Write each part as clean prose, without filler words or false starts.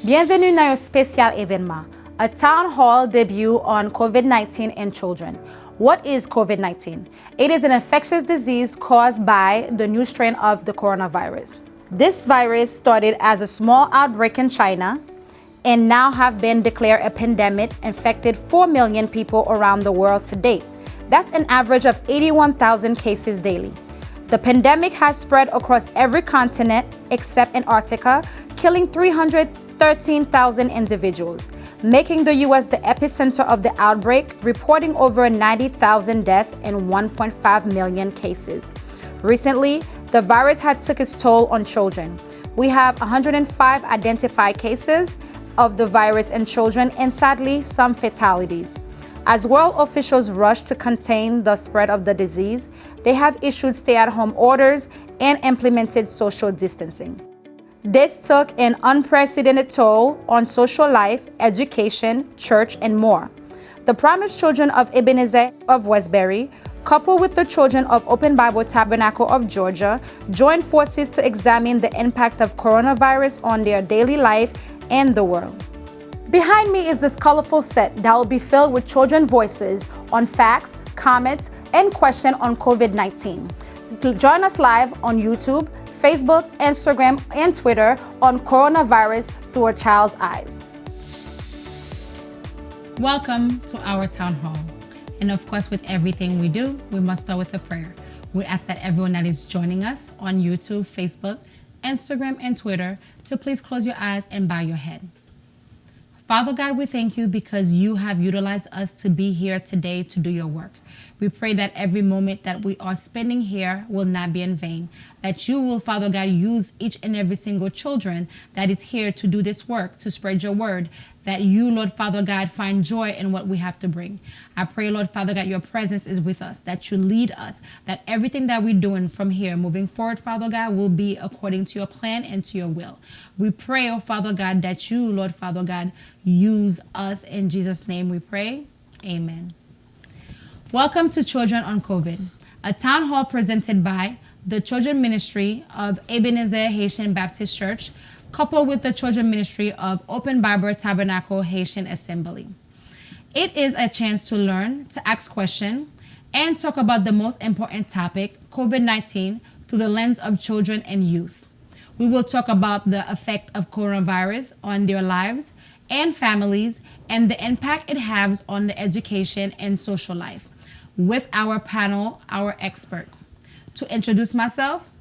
Bienvenue dans un spécial événement, a town hall debut on COVID-19 in children. What is COVID-19? It is an infectious disease caused by the new strain of the coronavirus. This virus started as a small outbreak in China and now have been declared a pandemic, infected 4 million people around the world to date. That's an average of 81,000 cases daily. The pandemic has spread across every continent except Antarctica, killing 313,000 individuals, making the US the epicenter of the outbreak, reporting over 90,000 deaths and 1.5 million cases. Recently, the virus had took its toll on children. We have 105 identified cases of the virus in children and sadly some fatalities. As world officials rush to contain the spread of the disease, they have issued stay-at-home orders and implemented social distancing. This took an unprecedented toll on social life, education, church, and more. The Promised Children of Eben-Ezer of Westbury, coupled with the children of Open Bible Tabernacle of Georgia, joined forces to examine the impact of coronavirus on their daily life and the world. Behind me is this colorful set that will be filled with children's voices on facts, comments, and questions on COVID-19. Join us live on YouTube, Facebook, Instagram, and Twitter on coronavirus through a child's eyes. Welcome to our town hall. And of course, with everything we do, we must start with a prayer. We ask that everyone that is joining us on YouTube, Facebook, Instagram, and Twitter to please close your eyes and bow your head. Father God, we thank you because you have utilized us to be here today to do your work. We pray that every moment that we are spending here will not be in vain, that you will, Father God, use each and every single children that is here to do this work, to spread your word, that you, Lord Father God, find joy in what we have to bring. I pray, Lord Father God, your presence is with us, that you lead us, that everything that we're doing from here moving forward, Father God, will be according to your plan and to your will. We pray, oh Father God, that you, Lord Father God, use us. In Jesus' name we pray. Amen. Welcome to Children on COVID, a town hall presented by the Children Ministry of Eben-Ezer Haitian Baptist Church, coupled with the Children Ministry of Open Bible Tabernacle Haitian Assembly. It is a chance to learn, to ask questions, and talk about the most important topic, COVID-19, through the lens of children and youth. We will talk about the effect of coronavirus on their lives and families and the impact it has on the education and social life with our panel, our expert. To introduce myself,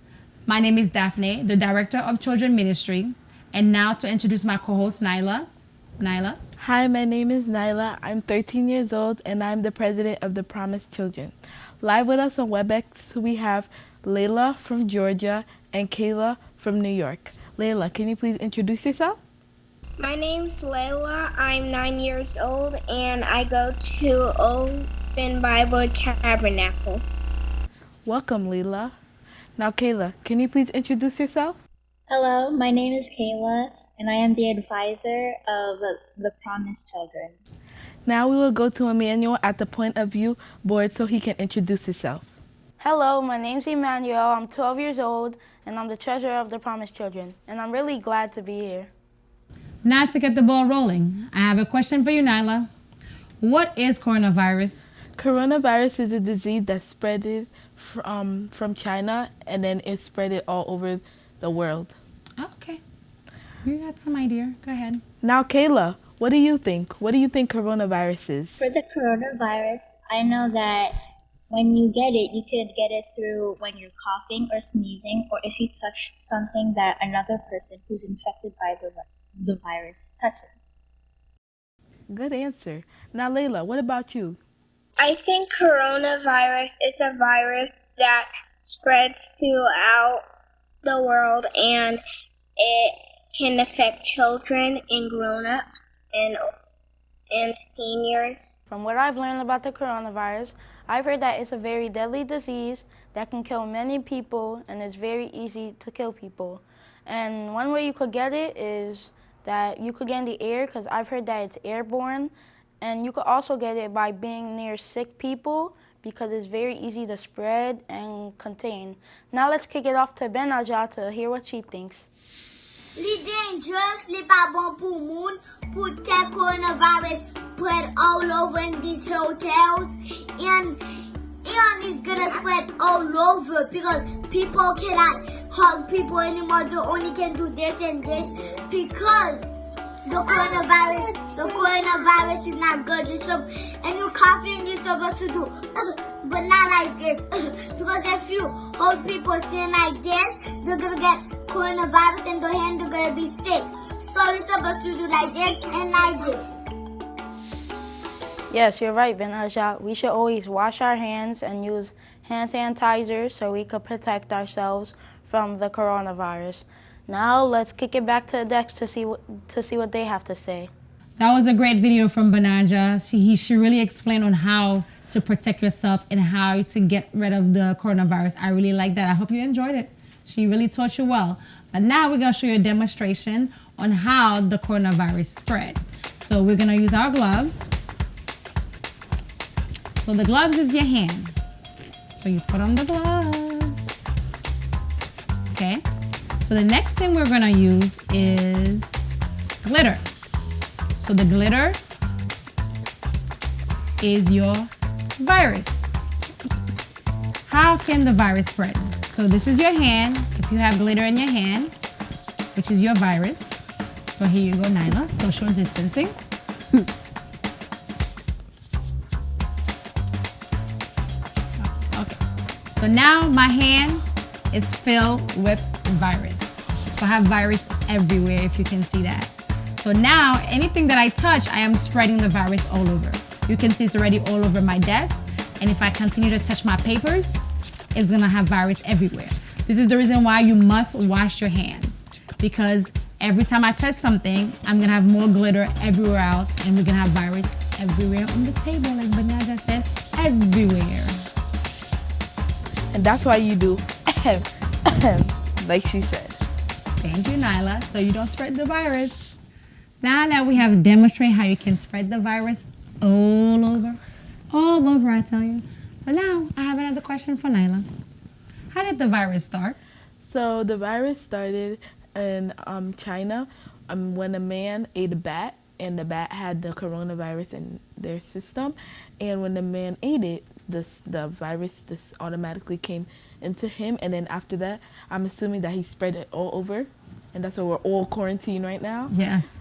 my name is Daphne, the Director of Children Ministry, and now to introduce my co-host, Nyla. Nyla. Hi, my name is Nyla. I'm 13 years old, and I'm the president of the Promised Children. Live with us on WebEx, we have Layla from Georgia and Kayla from New York. Layla, can you please introduce yourself? My name's Layla. I'm 9 years old, and I go to Open Bible Tabernacle. Welcome, Layla. Now, Kayla, can you please introduce yourself? Hello, my name is Kayla, and I am the advisor of the Promised Children. Now we will go to Emmanuel at the point of view board so he can introduce himself. Hello, my name's Emmanuel. I'm 12 years old, and I'm the treasurer of the Promised Children, and I'm really glad to be here. Now to get the ball rolling, I have a question for you, Nyla. What is coronavirus? Coronavirus is a disease that spread from China, and then it spread all over the world. Okay. You got some idea. Go ahead. Now, Kayla, what do you think? What do you think coronavirus is? For the coronavirus, I know that when you get it, you could get it through when you're coughing or sneezing, or if you touch something that another person who's infected by the virus touches. Good answer. Now, Layla, what about you? I think coronavirus is a virus that spreads throughout the world, and it can affect children and grown-ups and seniors. From what I've learned about the coronavirus, I've heard that it's a very deadly disease that can kill many people, and it's very easy to kill people. And one way you could get it is that you could get in the air, because I've heard that it's airborne. And you could also get it by being near sick people, because it's very easy to spread and contain. Now let's kick it off to Ben Aja to hear what she thinks. Li dangerous, li pa bon pou moun, pou te coronavirus spread all over in these hotels, and it's gonna spread all over because people cannot hug people anymore. They only can do this and this because the coronavirus is not good. And you coughing, you're supposed to do, but not like this. Because if you hold people sitting like this, they're gonna get coronavirus and their hands are gonna be sick. So you're supposed to do like this and like this. Yes, you're right, Ben-Ezer. We should always wash our hands and use hand sanitizer so we could protect ourselves from the coronavirus. Now let's kick it back to the decks to see what they have to say. That was a great video from Ben-Ezer. She really explained on how to protect yourself and how to get rid of the coronavirus. I really like that. I hope you enjoyed it. She really taught you well. But now we're going to show you a demonstration on how the coronavirus spread. So we're going to use our gloves. So the gloves is your hand. So you put on the gloves. Okay. So the next thing we're gonna use is glitter. So the glitter is your virus. How can the virus spread? So this is your hand. If you have glitter in your hand, which is your virus. So here you go, Nyla, social distancing. Okay. So now my hand is filled with virus. So I have virus everywhere, if you can see that. So now anything that I touch, I am spreading the virus all over. You can see it's already all over my desk. And if I continue to touch my papers, it's gonna have virus everywhere. This is the reason why you must wash your hands, because every time I touch something, I'm gonna have more glitter everywhere else, and we're gonna have virus everywhere on the table, like Ben-Ezer said, everywhere. And that's why you do like she said. Thank you, Nyla, so you don't spread the virus. Now that we have demonstrated how you can spread the virus all over, I tell you. So now I have another question for Nyla. How did the virus start? So the virus started in China when a man ate a bat, and the bat had the coronavirus in their system. And when the man ate it, the virus automatically came into him. And then after that, I'm assuming that he spread it all over. And that's why we're all quarantined right now. Yes.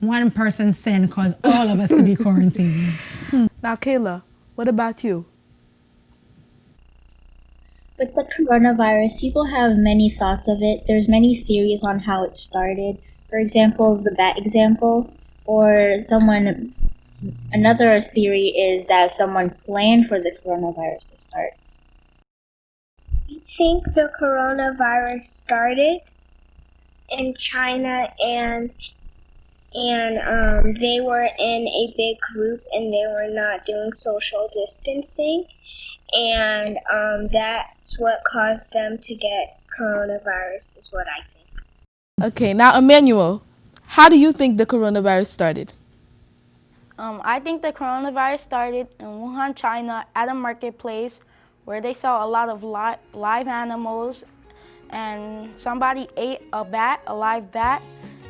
One person's sin caused all of us to be quarantined. Now, Kayla, what about you? With the coronavirus, people have many thoughts of it. There's many theories on how it started. For example, the bat example, or another theory is that someone planned for the coronavirus to start. I think the coronavirus started in China, and they were in a big group and they were not doing social distancing, and that's what caused them to get coronavirus, is what I think. Okay, now Emmanuel, how do you think the coronavirus started? I think the coronavirus started in Wuhan, China, at a marketplace where they sell a lot of live animals, and somebody ate a live bat,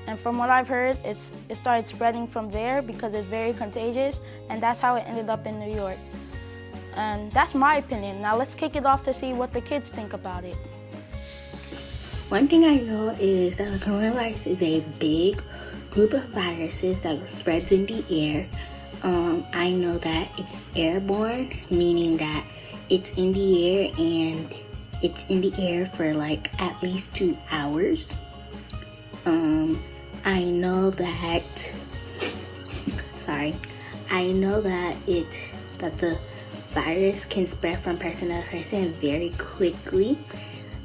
and from what I've heard, it started spreading from there because it's very contagious, and that's how it ended up in New York. And that's my opinion. Now let's kick it off to see what the kids think about it. One thing I know is that the coronavirus is a big group of viruses that spreads in the air. I know that it's airborne, meaning that it's in the air and it's in the air for like at least 2 hours. I know that the virus can spread from person to person very quickly.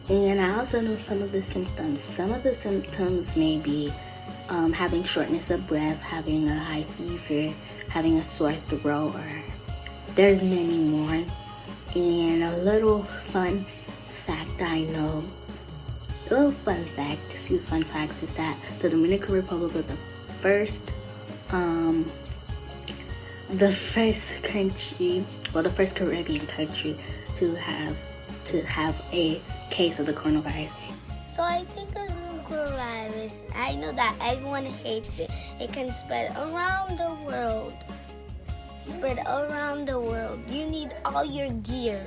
And I also know some of the symptoms. Some of the symptoms may be having shortness of breath, having a high fever, having a sore throat, or there's many more. And a little fun fact I know, a few fun facts is that the Dominican Republic was the first Caribbean country to have a case of the coronavirus. So I think the new coronavirus coronavirus, I know that everyone hates it. It can spread around the world. Spread around the world. You need all your gear.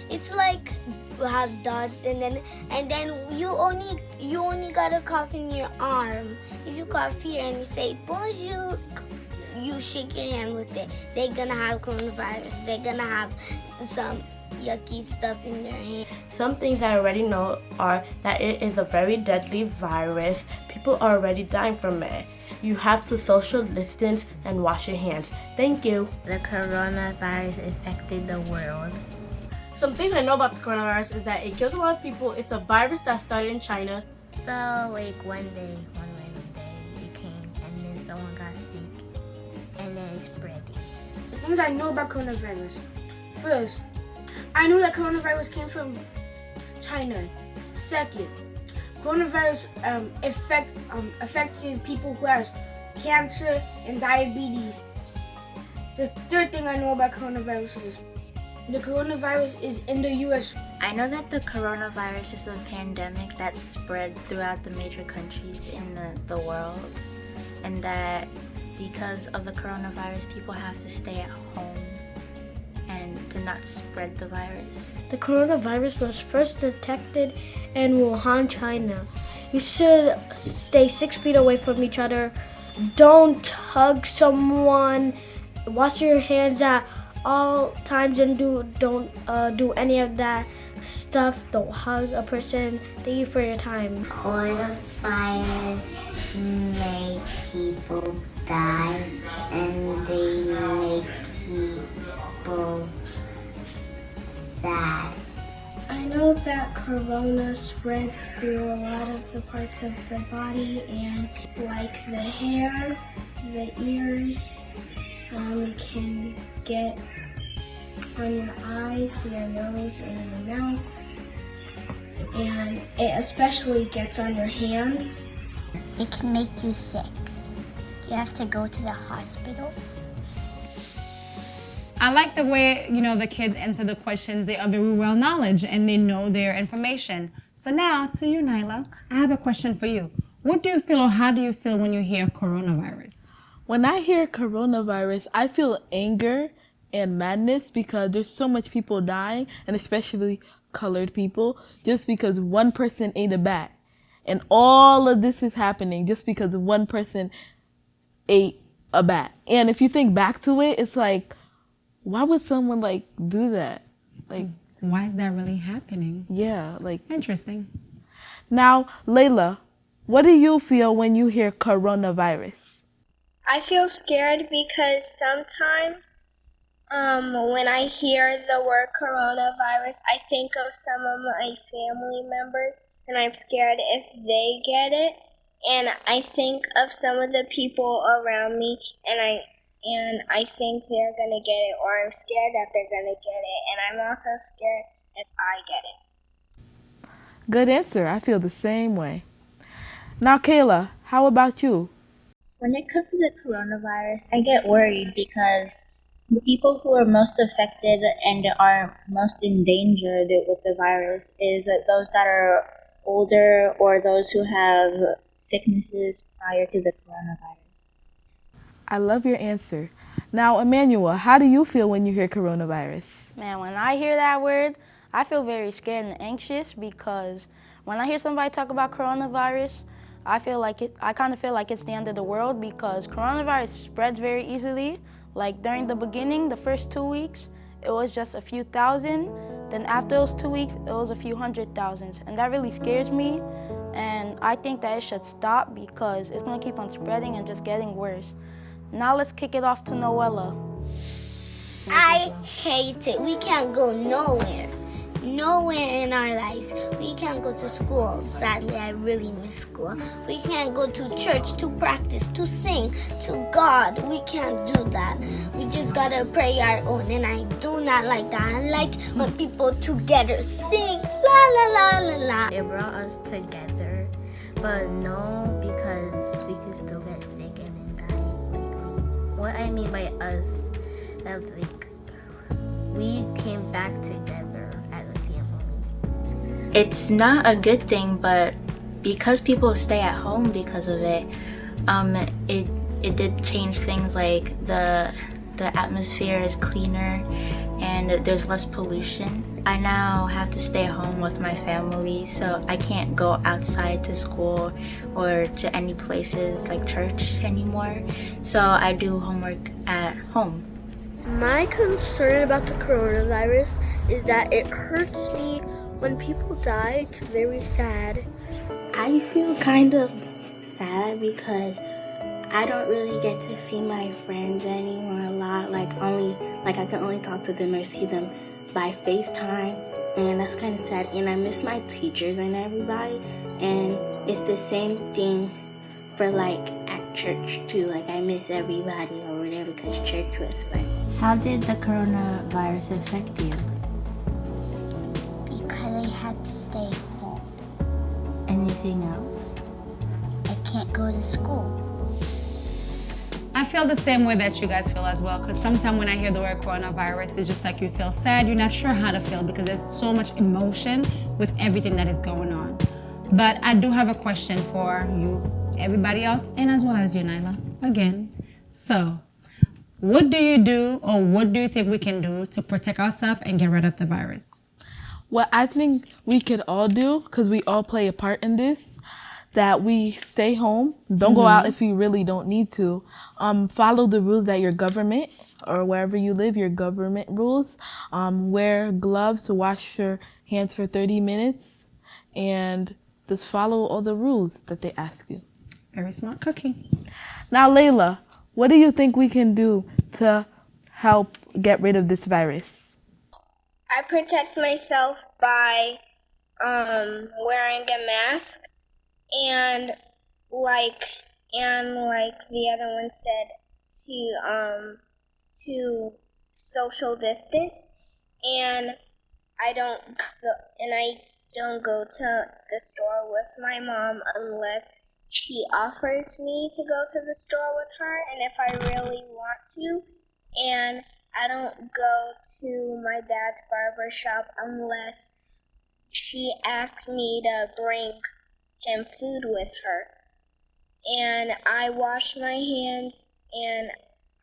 It's like you have dots and then you only gotta cough in your arm. If you cough here and you say bonjour, you shake your hand with it, they're gonna have coronavirus. They're gonna have some yucky stuff in their hand. Some things I already know are that it is a very deadly virus. People are already dying from it. You have to social distance and wash your hands. Thank you. The coronavirus infected the world. Some things I know about the coronavirus is that it kills a lot of people. It's a virus that started in China. So, one random day, it came and then someone got sick and then it spread. The things I know about coronavirus. First, I knew that coronavirus came from China. Second, coronavirus affected people who has cancer and diabetes. The third thing I know about coronavirus is the coronavirus is in the U.S. I know that the coronavirus is a pandemic that spread throughout the major countries in the world, and that because of the coronavirus, people have to stay at home and to not spread the virus. The coronavirus was first detected in Wuhan, China. You should stay 6 feet away from each other. Don't hug someone. Wash your hands at all times and don't do any of that stuff. Don't hug a person. Thank you for your time. Coronavirus make people die and they make people sad. I know that corona spreads through a lot of the parts of the body, and like the hair, the ears, it can get on your eyes, your nose, and your mouth, and it especially gets on your hands. It can make you sick. You have to go to the hospital. I like the way, the kids answer the questions. They are very well knowledge and they know their information. So now to you, Nyla, I have a question for you. What do you feel or how do you feel when you hear coronavirus? When I hear coronavirus, I feel anger and madness because there's so much people dying, and especially colored people, just because one person ate a bat. And all of this is happening just because one person ate a bat. And if you think back to it, it's like, why would someone do that? Why is that really happening? Yeah, Interesting. Now, Layla, what do you feel when you hear coronavirus? I feel scared because sometimes when I hear the word coronavirus, I think of some of my family members and I'm scared if they get it. And I think of some of the people around me and I think they're going to get it, or I'm scared that they're going to get it, and I'm also scared if I get it. Good answer. I feel the same way. Now, Kayla, how about you? When it comes to the coronavirus, I get worried because the people who are most affected and are most endangered with the virus is those that are older or those who have sicknesses prior to the coronavirus. I love your answer. Now, Emmanuel, how do you feel when you hear coronavirus? Man, when I hear that word, I feel very scared and anxious because when I hear somebody talk about coronavirus, I kind of feel like it's the end of the world because coronavirus spreads very easily. Like during the beginning, the first 2 weeks, it was just a few thousand. Then after those 2 weeks, it was a few 100,000. And that really scares me. And I think that it should stop because it's going to keep on spreading and just getting worse. Now let's kick it off to Noella. I hate it. We can't go nowhere. Nowhere in our lives. We can't go to school. Sadly, I really miss school. We can't go to church to practice, to sing, to God. We can't do that. We just gotta pray our own, and I do not like that. I like when people together sing, la la la la la. It brought us together, but no, because we could still get sick and then die. What I mean by us, that we came back together as a family. It's not a good thing, but because people stay at home because of it, it did change things like the atmosphere is cleaner and there's less pollution. I now have to stay home with my family, so I can't go outside to school or to any places like church anymore. So I do homework at home. My concern about the coronavirus is that it hurts me when people die. It's very sad. I feel kind of sad because I don't really get to see my friends anymore a lot. Like I can only talk to them or see them by FaceTime, and that's kind of sad. And I miss my teachers and everybody. And it's the same thing for like at church too. Like I miss everybody or whatever because church was fun. How did the coronavirus affect you? Because I had to stay home. Anything else? I can't go to school. I feel the same way that you guys feel as well, because sometimes when I hear the word coronavirus, it's just like you feel sad. You're not sure how to feel because there's so much emotion with everything that is going on. But I do have a question for you, everybody else, and as well as you, Nyla, again. So, what do you do, or what do you think we can do to protect ourselves and get rid of the virus? What I think we could all do, because we all play a part in this, that we stay home. Don't go out if you really don't need to. Follow the rules that your government or wherever you live, your government rules. Wear gloves, wash your hands for 30 minutes, and just follow all the rules that they ask you. Very smart cookie. Now, Layla, what do you think we can do to help get rid of this virus? I protect myself by wearing a mask and like the other one said, to social distance, and I don't go to the store with my mom unless she offers me to go to the store with her, and if I really want to, and I don't go to my dad's barber shop unless she asks me to bring him food with her. And I wash my hands, and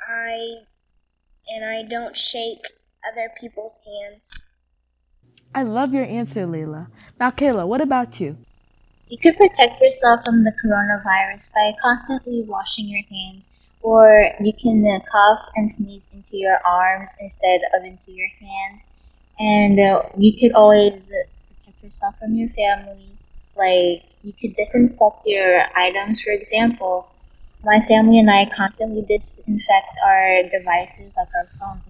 I don't shake other people's hands. I love your answer, Layla. Now, Kayla, what about you? You could protect yourself from the coronavirus by constantly washing your hands, or you can cough and sneeze into your arms instead of into your hands. And you could always protect yourself from your family. Like, you could disinfect your items. For example, my family and I constantly disinfect our devices, like our phones.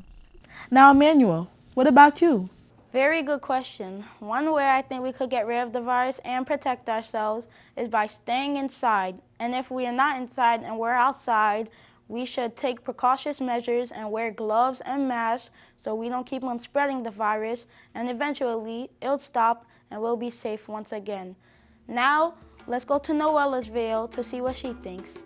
Now, Emmanuel, what about you? Very good question. One way I think we could get rid of the virus and protect ourselves is by staying inside. And if we are not inside and we're outside, we should take precautious measures and wear gloves and masks so we don't keep on spreading the virus, and eventually it'll stop and we'll be safe once again. Now, let's go to Noellasville to see what she thinks.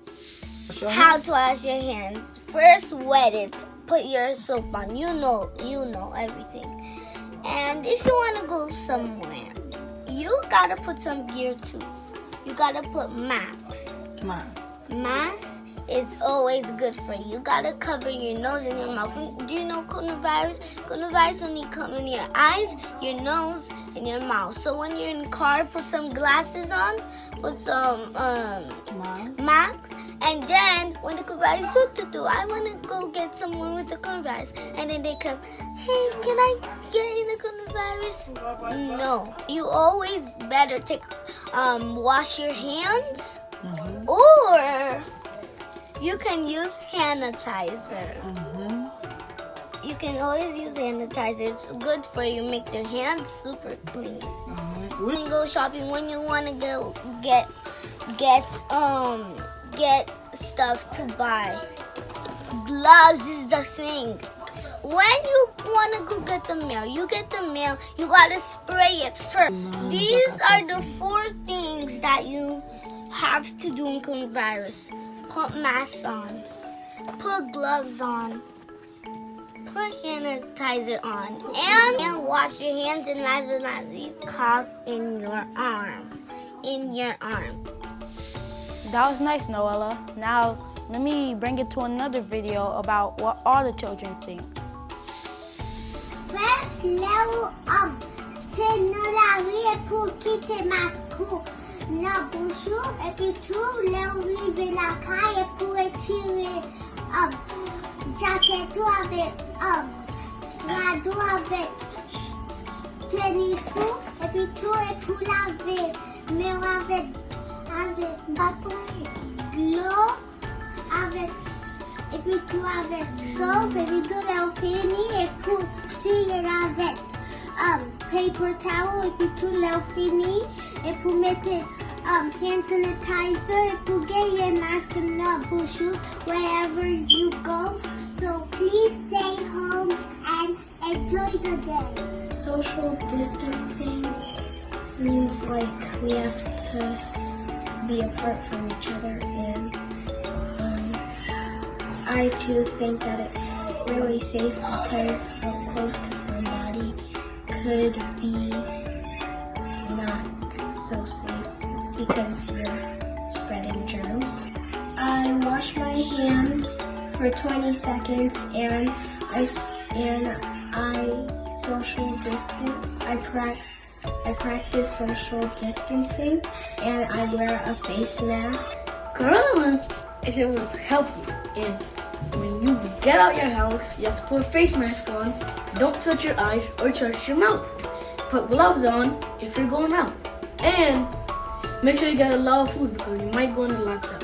How to wash your hands. First, wet it. Put your soap on. You know everything. And if you want to go somewhere, you gotta put some gear too. You gotta put masks. Mask is always good for you. You gotta cover your nose and your mouth. Do you know coronavirus? Coronavirus only come in your eyes, your nose, and your mouth. So when you're in the car, put some glasses on, put some masks. And then when the coronavirus do, I wanna go get someone with the coronavirus, and then they come, hey, can I get in the coronavirus? No, you always better wash your hands, or you can use hand sanitizer. You can always use hand sanitizer. It's good for you. Makes your hands super clean. When you go shopping, when you want to go get stuff to buy, gloves is the thing. When you want to go get the mail, you gotta spray it first. These are the 4 things that you have to do in coronavirus. Put masks on, put gloves on, put hand sanitizer on, and wash your hands, and last but not least, cough in your arm. in your arm. That was nice, Noella. Now, let me bring it to another video about what all the children think. First level c'est nous laver pour quitter masque na bouche et puis tout lever la caille pour retirer jacket avec la dos avec tennis et puis tout et pour laver mais avec bâton de l'eau avec et puis tout avec soap et puis tout là fini et pour scier avec paper towel et puis tout là fini et pour mettre hand sanitizer et pour get your mask in the bush wherever you go. So please stay home and enjoy the day. Social distancing means like we have to be apart from each other, and I too think that it's really safe because up close to somebody could be not so safe because you're spreading germs. I wash my hands for 20 seconds and I social distance. I practice social distancing and I wear a face mask. Corona, it was helpful, and when you get out your house, you have to put a face mask on. Don't touch your eyes or touch your mouth. Put gloves on if you're going out, and make sure you get a lot of food because you might go into lockdown.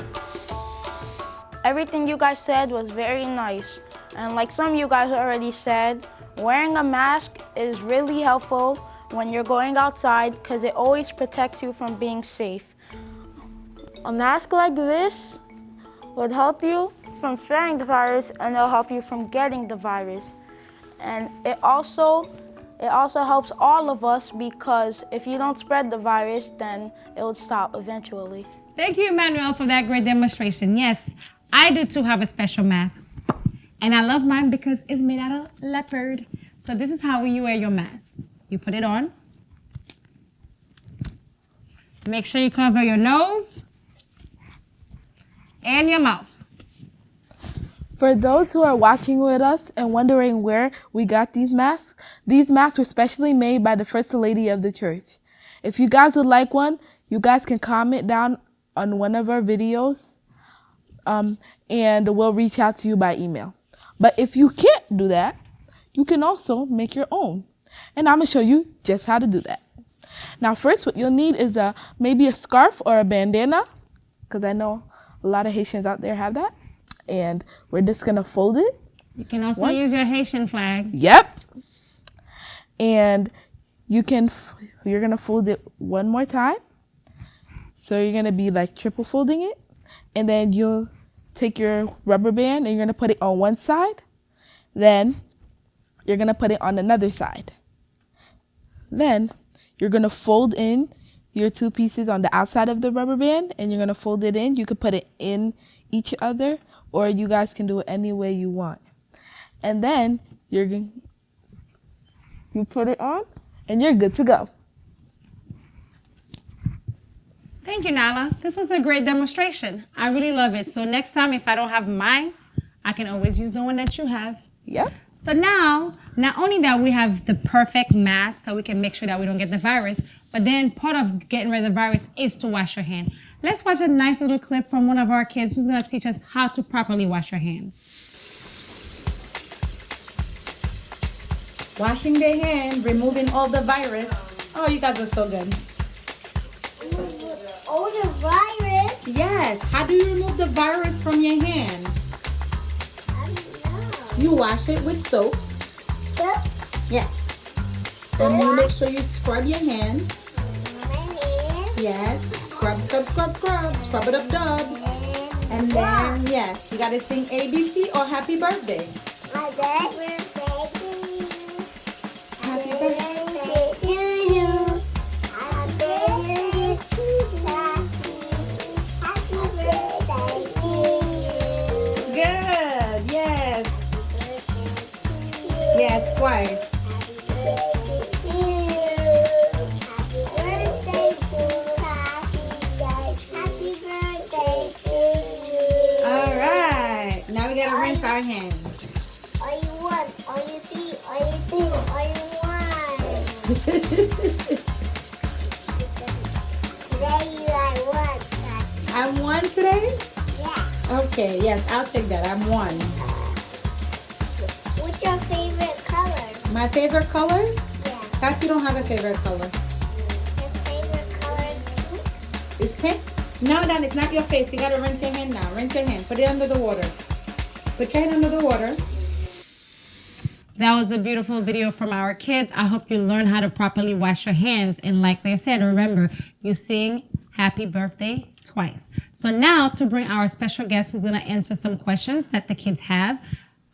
Everything you guys said was very nice. And like some of you guys already said, wearing a mask is really helpful when you're going outside because it always protects you from being safe. A mask like this would help you from spreading the virus and it'll help you from getting the virus. And it also helps all of us because if you don't spread the virus, then it will stop eventually. Thank you, Emmanuel, for that great demonstration. Yes, I do too have a special mask. And I love mine because it's made out of leopard. So this is how you wear your mask. You put it on. Make sure you cover your nose and your mouth. For those who are watching with us and wondering where we got these masks were specially made by the First Lady of the church. If you guys would like one, you guys can comment down on one of our videos, and we'll reach out to you by email. But if you can't do that, you can also make your own. And I'm going to show you just how to do that. Now, first, what you'll need is maybe a scarf or a bandana, because I know a lot of Haitians out there have that. And we're just going to fold it. You can also use your Haitian flag. Yep. And you're going to fold it one more time. So you're going to be like triple folding it. And then you'll take your rubber band and you're going to put it on one side. Then you're going to put it on another side. Then you're going to fold in your two pieces on the outside of the rubber band and you're going to fold it in. You could put it in each other, or you guys can do it any way you want. And then you put it on and you're good to go. Thank you, Nyla. This was a great demonstration. I really love it. So next time, if I don't have mine, I can always use the one that you have. Yep. So now, not only that we have the perfect mask so we can make sure that we don't get the virus, but then part of getting rid of the virus is to wash your hand. Let's watch a nice little clip from one of our kids who's going to teach us how to properly wash your hands. Washing their hand, removing all the virus. Oh, you guys are so good. All the virus? Yes. How do you remove the virus from your hand? I don't know. You wash it with soap. Soap? Yes. Then you make sure you scrub your hands. My hands. Yes. Scrub, scrub, scrub, scrub. Scrub it up, dub. And then, yes, you gotta sing ABC or Happy Birthday. My birthday to you. Happy birthday. To you. Happy birthday to you. Happy birthday to you. Good. Yes. Yes, twice. Happy birthday to you. Happy birthday to gotta rinse our hands. Are you one? Are you three? Are you two? Are you one? Today you are one. I'm one today? Yeah. Okay, yes, I'll take that. I'm one. What's your favorite color? My favorite color? Yeah. Kathy don't have a favorite color. Your favorite color is pink? It's pink? No, Dan, it's not your face. You gotta rinse your hand now. Rinse your hand. Put it under the water. Put your hand under the water. That was a beautiful video from our kids. I hope you learn how to properly wash your hands. And like they said, remember, you sing happy birthday twice. So now to bring our special guest who's gonna answer some questions that the kids have.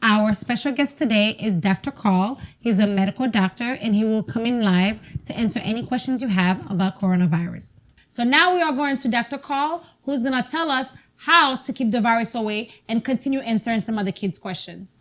Our special guest today is Dr. Carl. He's a medical doctor and he will come in live to answer any questions you have about coronavirus. So now we are going to Dr. Carl, who's gonna tell us how to keep the virus away and continue answering some of the kids' questions.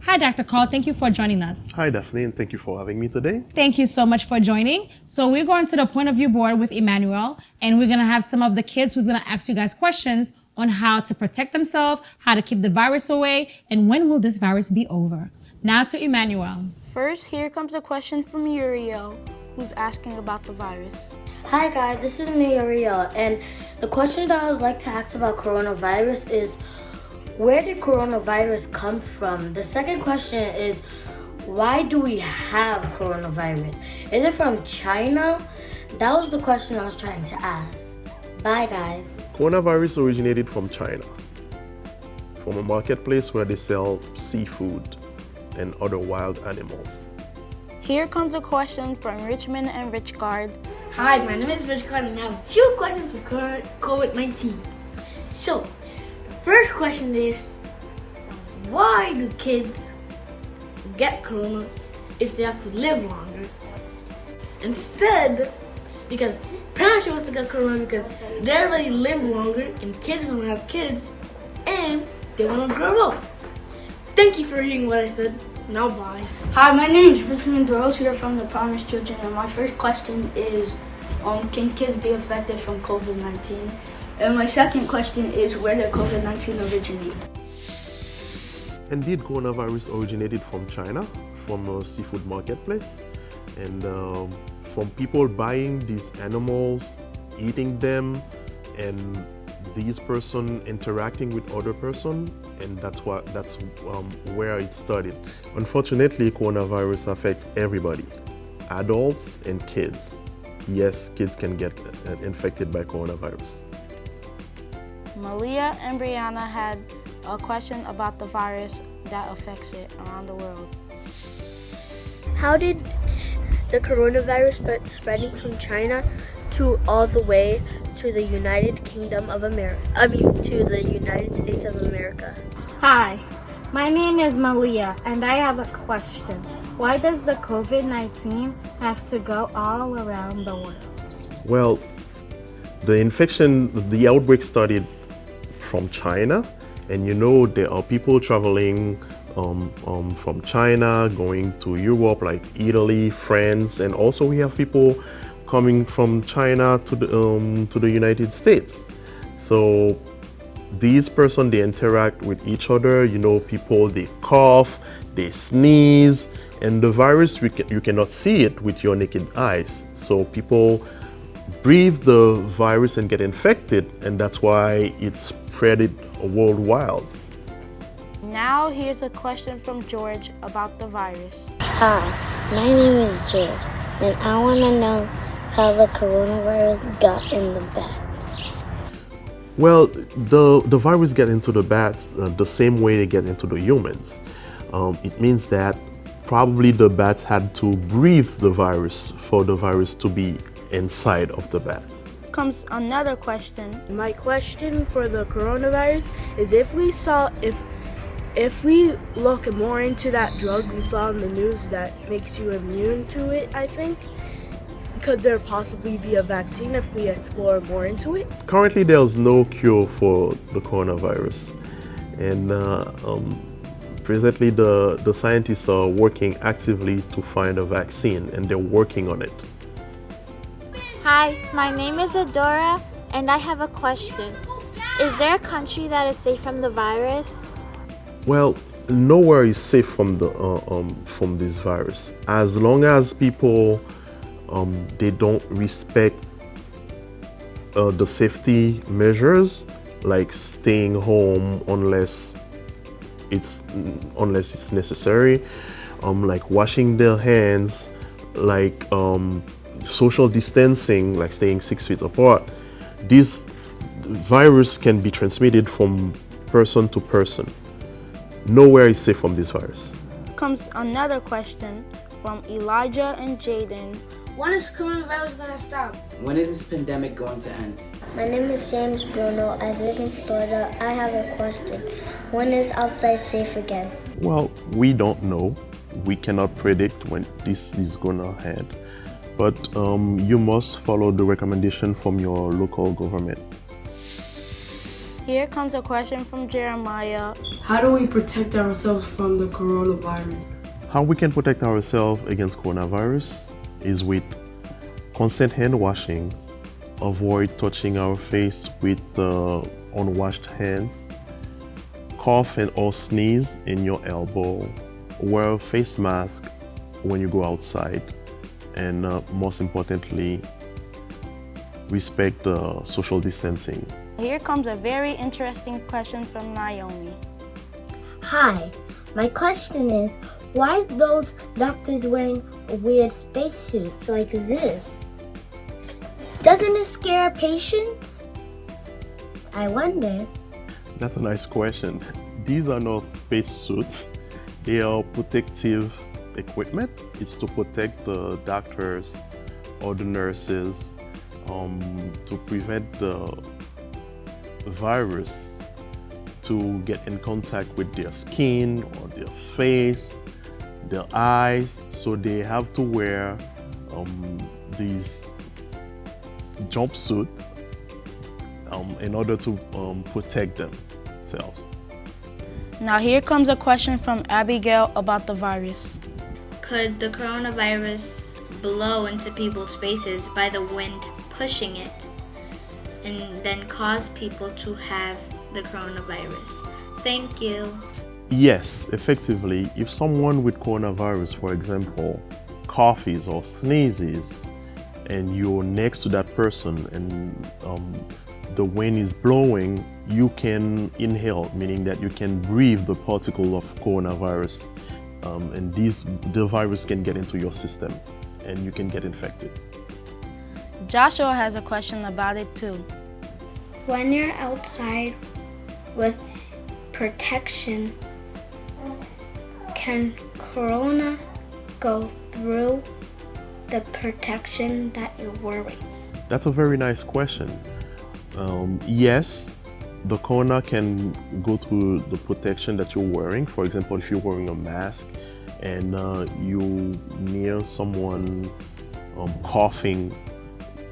Hi, Dr. Carl. Thank you for joining us. Hi, Daphne, and thank you for having me today. Thank you so much for joining. So we're going to the point of view board with Emmanuel, and we're going to have some of the kids who's going to ask you guys questions on how to protect themselves, how to keep the virus away, and when will this virus be over. Now to Emmanuel. First, here comes a question from Uriel, who's asking about the virus. Hi guys, this is Uriel, and the question that I would like to ask about coronavirus is, where did coronavirus come from? The second question is, why do we have coronavirus? Is it from China? That was the question I was trying to ask. Bye guys. Coronavirus originated from China, from a marketplace where they sell seafood and other wild animals. Here comes a question from Richmond and Richgard. Hi, my name is Richgard and I have a few questions for COVID-19. So, the first question is, why do kids get corona if they have to live longer? Instead, because parents are supposed to get corona because they already live longer and kids want to have kids and they want to grow up. Thank you for hearing what I said. Now bye. Hi, my name is Richmond Rose here from the Promised Children, and my first question is, can kids be affected from COVID-19? And my second question is, where did COVID-19 originate? Indeed, coronavirus originated from China, from a seafood marketplace, and from people buying these animals, eating them, and these person interacting with other person, and that's where it started. Unfortunately, coronavirus affects everybody, adults and kids. Yes, kids can get infected by coronavirus. Malia and Brianna had a question about the virus that affects it around the world. How did the coronavirus start spreading from China to all the way to the United Kingdom of America? To the United States of America. Hi, my name is Malia, and I have a question. Why does the COVID-19 have to go all around the world? Well, the outbreak started from China, and there are people traveling from China going to Europe, like Italy, France, and also we have people coming from China to the United States. So these persons, they interact with each other. People, they cough, they sneeze, and the virus, you cannot see it with your naked eyes. So people breathe the virus and get infected, and that's why it's spread worldwide. Now here's a question from George about the virus. Hi, my name is George, and I want to know how the coronavirus got in the bats. Well, the virus get into the bats the same way they get into the humans. It means that probably the bats had to breathe the virus for the virus to be inside of the bat. Comes another question. My question for the coronavirus is, if we look more into that drug we saw in the news that makes you immune to it, I think, could there possibly be a vaccine if we explore more into it? Currently, there's no cure for the coronavirus, and presently the scientists are working actively to find a vaccine, and they're working on it. Hi, my name is Adora, and I have a question. Is there a country that is safe from the virus? Well, nowhere is safe from this virus. As long as people they don't respect the safety measures, like staying home unless it's necessary, like washing their hands, like social distancing, like staying 6 feet apart. This virus can be transmitted from person to person. Nowhere is safe from this virus. Comes another question from Elijah and Jaden. When is coronavirus gonna stop? When is this pandemic going to end? My name is James Bruno. I live in Florida. I have a question. When is outside safe again? Well, we don't know. We cannot predict when this is gonna end. But you must follow the recommendation from your local government. Here comes a question from Jeremiah. How do we protect ourselves from the coronavirus? How we can protect ourselves against coronavirus is with constant hand washings, avoid touching our face with unwashed hands, cough and or sneeze in your elbow, wear a face mask when you go outside, and most importantly, respect social distancing. Here comes a very interesting question from Naomi. Hi, my question is, why are those doctors wearing weird spacesuits like this? Doesn't it scare patients? I wonder. That's a nice question. These are not spacesuits. They are protective equipment. It's to protect the doctors or the nurses to prevent the virus to get in contact with their skin or their face, their eyes. So they have to wear these jumpsuit in order to protect themselves. Now here comes a question from Abigail about the virus. Could the coronavirus blow into people's faces by the wind pushing it and then cause people to have the coronavirus? Thank you. Yes, effectively, if someone with coronavirus, for example, coughs or sneezes, and you're next to that person and the wind is blowing, you can inhale, meaning that you can breathe the particle of coronavirus, and the virus can get into your system and you can get infected. Joshua has a question about it too. When you're outside with protection, can corona go through the protection that you're wearing? That's a very nice question. Yes, the corona can go through the protection that you're wearing. For example, if you're wearing a mask and you near someone coughing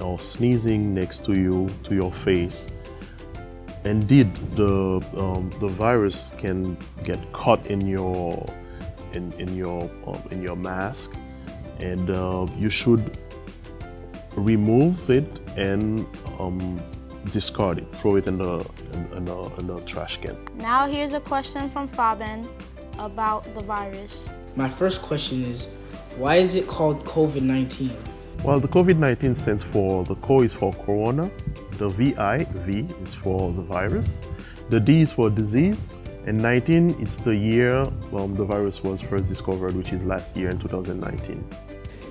or sneezing next to you, to your face, indeed the virus can get caught in your mask, and you should remove it and discard it, throw it in the trash can. Now here's a question from Fabian about the virus. My first question is, why is it called COVID-19? Well, the COVID-19 stands for, the CO is for corona, the V is for the virus, the D is for disease, and 19 is the year the virus was first discovered, which is last year in 2019.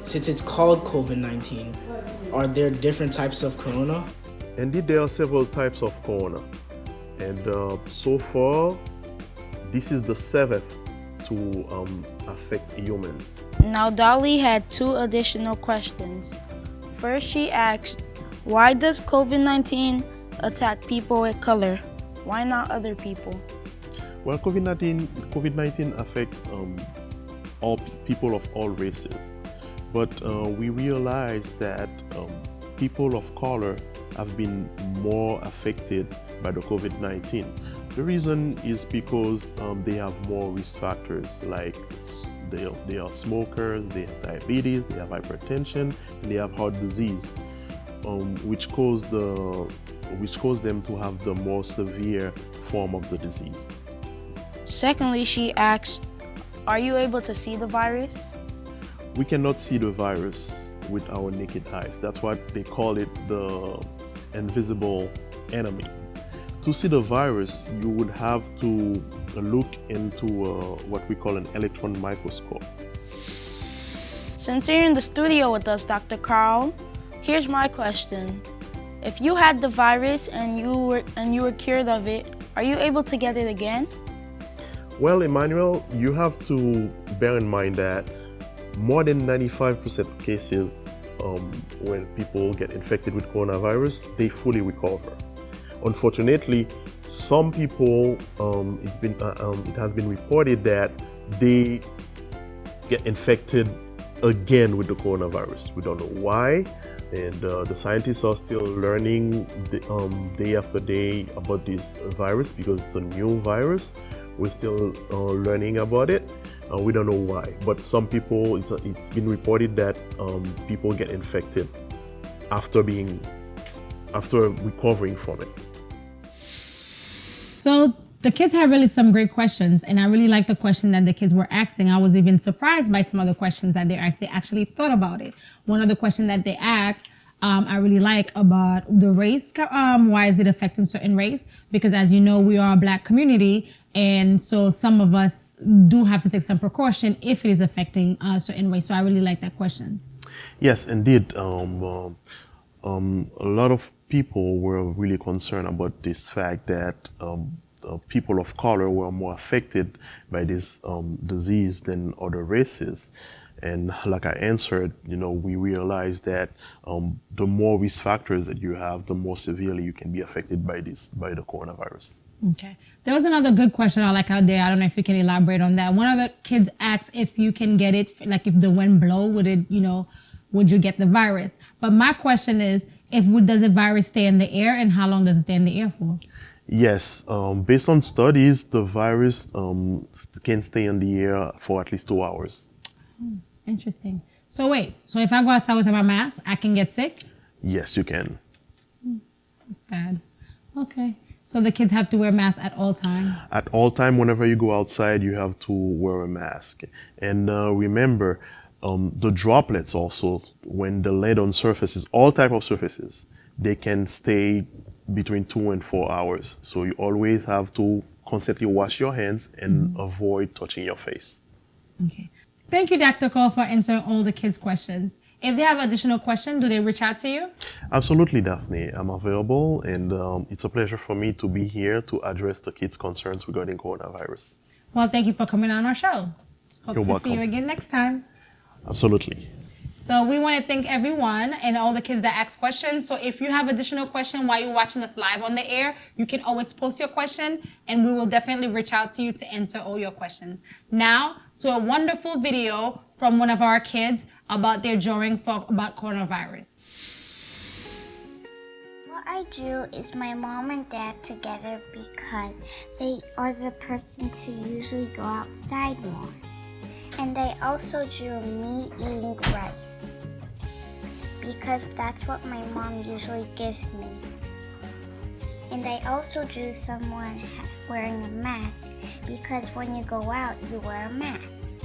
Since it's called COVID-19, are there different types of corona? Indeed, there are several types of corona, and so far, this is the 7th to affect humans. Now Dolly had 2 additional questions. First, she asked, why does COVID-19 attack people of color? Why not other people? Well, COVID-19 affects all people of all races, but we realize that people of color have been more affected by the COVID-19. The reason is because they have more risk factors, like they are smokers, they have diabetes, they have hypertension, and they have heart disease, which cause them to have the more severe form of the disease. Secondly, she asks, are you able to see the virus? We cannot see the virus with our naked eyes. That's why they call it the invisible enemy. To see the virus, you would have to look into what we call an electron microscope. Since you're in the studio with us, Dr. Carl, here's my question. If you had the virus and you were cured of it, are you able to get it again? Well, Emmanuel, you have to bear in mind that more than 95% of cases when people get infected with coronavirus, they fully recover. Unfortunately, some people, it has been reported that they get infected again with the coronavirus. We don't know why, and the scientists are still learning day after day about this virus because it's a new virus. We're still learning about it. We don't know why, but some people, it's been reported that people get infected after recovering from it. So the kids had really some great questions, and I really liked the question that the kids were asking. I was even surprised by some of the questions that they asked. They actually thought about it. One of the questions that they asked, I really like about the race. Why is it affecting certain race? Because as you know, we are a Black community, and so some of us do have to take some precaution if it is affecting a certain race. So I really like that question. Yes, indeed. A lot of people were really concerned about this fact that people of color were more affected by this disease than other races. And like I answered, we realized that the more risk factors that you have, the more severely you can be affected by the coronavirus. Okay. There was another good question I like out there. I don't know if you can elaborate on that. One of the kids asked if you can get it, like if the wind blow, would you get the virus? But my question is, does the virus stay in the air, and how long does it stay in the air for? Yes, based on studies, the virus can stay in the air for at least 2 hours. Interesting. So if I go outside with my mask, I can get sick? Yes, you can. That's sad. Okay. So the kids have to wear masks at all time? At all time, whenever you go outside, you have to wear a mask. And remember, the droplets also, when they land on surfaces, all type of surfaces, they can stay between 2 and 4 hours. So you always have to constantly wash your hands and avoid touching your face. Okay. Thank you, Dr. Cole, for answering all the kids' questions. If they have additional questions, do they reach out to you? Absolutely, Daphne. I'm available, and it's a pleasure for me to be here to address the kids' concerns regarding coronavirus. Well, thank you for coming on our show. Hope You're to welcome. see you again next time. Absolutely. So we want to thank everyone and all the kids that asked questions. So if you have additional questions while you're watching us live on the air, you can always post your question and we will definitely reach out to you to answer all your questions. Now to a wonderful video from one of our kids about their drawing about coronavirus. What I drew is my mom and dad together because they are the persons who usually go outside more. And I also drew me eating rice because that's what my mom usually gives me. And I also drew someone wearing a mask because when you go out, you wear a mask.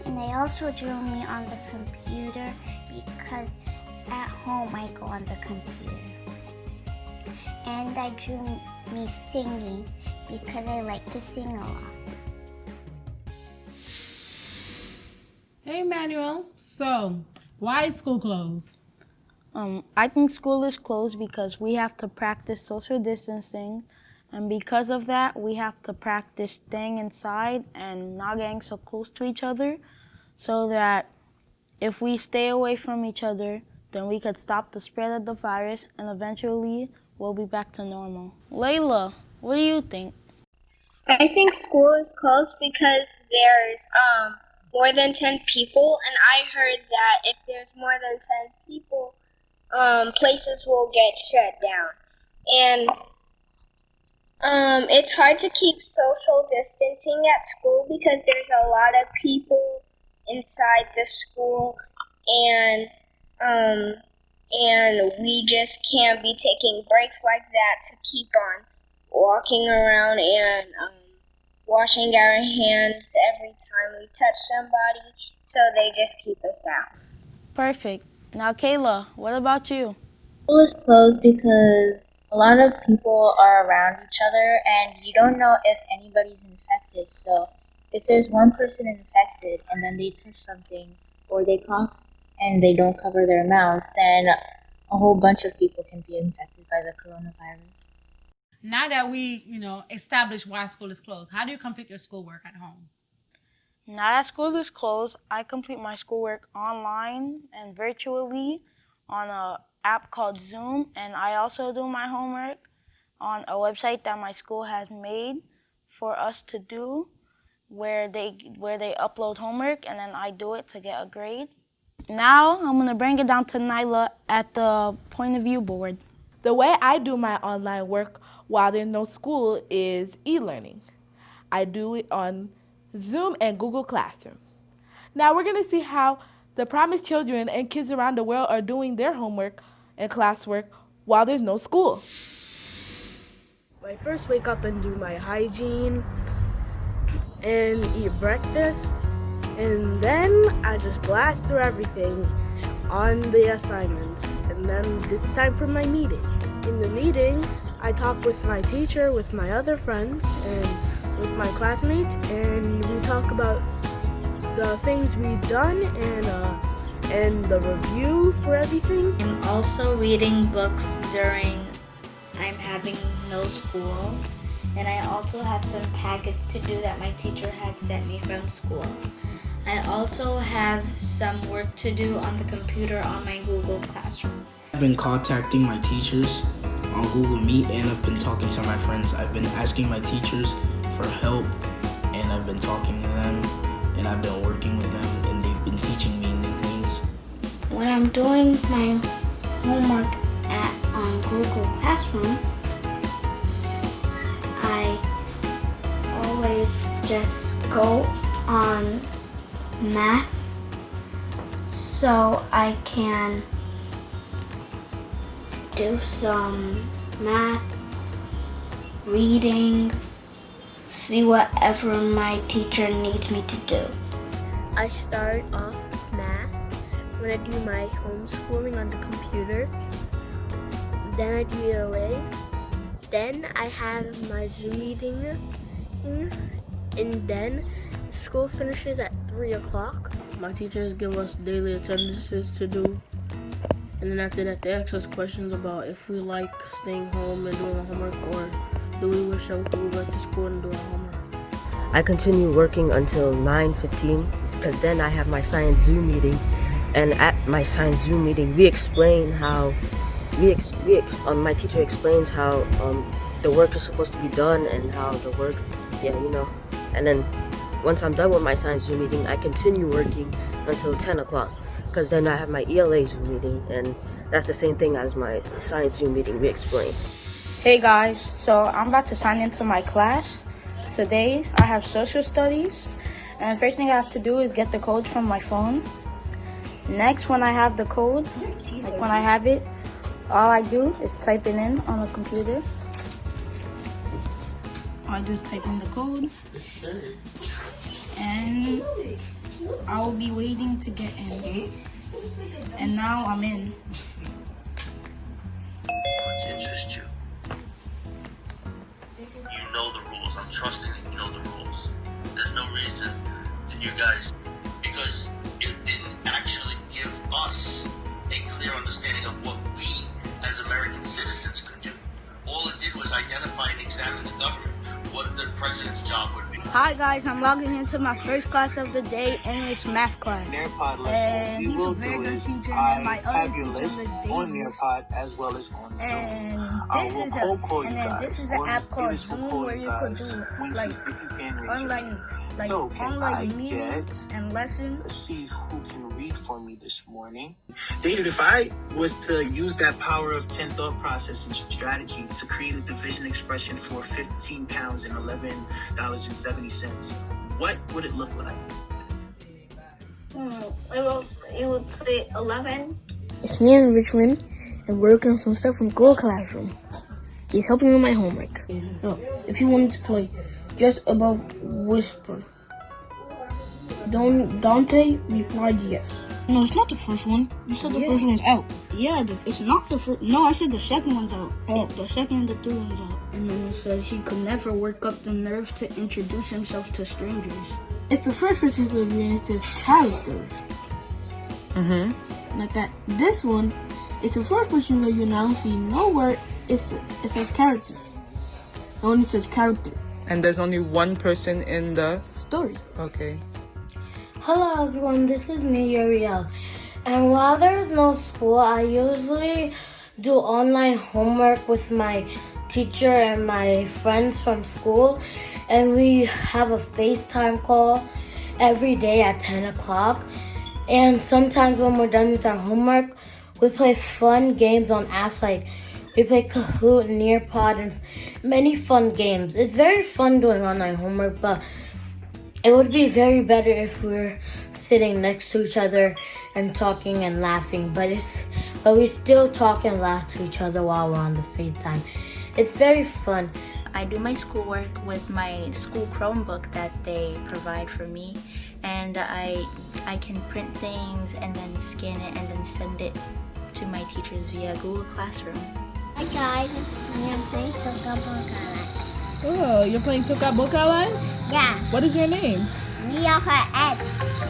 And I also drew me on the computer because at home I go on the computer. And I drew me singing because I like to sing a lot. Hey, Manuel. So, why is school closed? I think school is closed because we have to practice social distancing. And because of that, we have to practice staying inside and not getting so close to each other so that if we stay away from each other, then we could stop the spread of the virus and eventually we'll be back to normal. Layla, what do you think? I think school is closed because there's more than 10 people, and I heard that if there's more than 10 people, places will get shut down. And it's hard to keep social distancing at school because there's a lot of people inside the school, and we just can't be taking breaks like that to keep on walking around and washing our hands every time we touch somebody, so they just keep us out. Perfect. Now, Kayla, what about you? School is closed because a lot of people are around each other and you don't know if anybody's infected. So if there's one person infected and then they touch something or they cough and they don't cover their mouth, then a whole bunch of people can be infected by the coronavirus. Now that we, established why school is closed, how do you complete your schoolwork at home? Now that school is closed, I complete my schoolwork online and virtually on an app called Zoom, and I also do my homework on a website that my school has made for us to do, where they upload homework and then I do it to get a grade. Now I'm gonna bring it down to Nyla at the point of view board. The way I do my online work while there's no school is e-learning. I do it on Zoom and Google Classroom. Now we're going to see how the Promised Children and kids around the world are doing their homework and classwork while there's no school. I first wake up and do my hygiene and eat breakfast, and then I just blast through everything on the assignments, and then it's time for my meeting. In the meeting, I talk with my teacher, with my other friends, and with my classmates, and we talk about the things we've done and the review for everything. I'm also reading books during I'm having no school, and I also have some packets to do that my teacher had sent me from school. I also have some work to do on the computer on my Google Classroom. I've been contacting my teachers on Google Meet, and I've been talking to my friends. I've been asking my teachers for help, and I've been talking to them, and I've been working with them, and they've been teaching me new things. When I'm doing my homework on Google Classroom, I always just go on math so I can do some math, reading, see whatever my teacher needs me to do. I start off with math when I do my homeschooling on the computer. Then I do ELA. Then I have my Zoom meeting, and then school finishes at 3 o'clock. My teachers give us daily attendances to do, and then after that they ask us questions about if we like staying home and doing our homework, or do we wish that we could go back to school and do our homework. I continue working until 9:15 because then I have my science Zoom meeting, and at my science Zoom meeting we explain how my teacher explains how the work is supposed to be done and how the work, and then once I'm done with my science Zoom meeting, I continue working until 10 o'clock because then I have my ELA Zoom meeting, and that's the same thing as my science Zoom meeting. We explain. Hey guys, so I'm about to sign into my class. Today I have social studies, and the first thing I have to do is get the code from my phone. Next, when I have the code, like when I have it, all I do is type it in on the computer. All I do is type in the code, and I will be waiting to get in. And now I'm in. To interest you. You know the rules. I'm trusting that you know the rules. There's no reason that you guys, because it didn't actually give us a clear understanding of what we as American citizens could do. All it did was identify and examine the government, what the president's job would be. Hi guys, I'm logging into my first class of the day, and it's math class. Nearpod lesson, what we will do is I have your list on Nearpod as well as on Zoom. I will cold call you guys. This is an app called Zoom where you could do like online meetings and lessons. Let's see who can read for me this morning. David, if I was to use that power of 10 thought process and strategy to create a division expression for 15 pounds and $11.70, what would it look like? It would say 11. It's me and Richmond, and we're working on some stuff from Google Classroom. He's helping me with my homework. If you wanted to play just above whisper. Dante replied yes. No, it's not the first one. You said the first one's out. Yeah, it's not the first. No, I said the second one's out. Oh. The second and the third one's out. And then it says he could never work up the nerve to introduce himself to strangers. It's the first person review and it says characters. Like that. This one, it's a first person review and I don't see nowhere it says characters. It only says character. And there's only one person in the story. Okay. Hello everyone, this is me, Uriel. And while there's no school, I usually do online homework with my teacher and my friends from school. And we have a FaceTime call every day at 10 o'clock. And sometimes when we're done with our homework, we play fun games on apps like we play Kahoot, Nearpod, and many fun games. It's very fun doing online homework, but it would be very better if we were sitting next to each other and talking and laughing. But we still talk and laugh to each other while we're on the FaceTime. It's very fun. I do my schoolwork with my school Chromebook that they provide for me, and I can print things and then scan it and then send it to my teachers via Google Classroom. Hi guys, I'm playing Tokaboka. Oh, you're playing Tokaboka Live? Yeah. What is your name? Nia for Ed.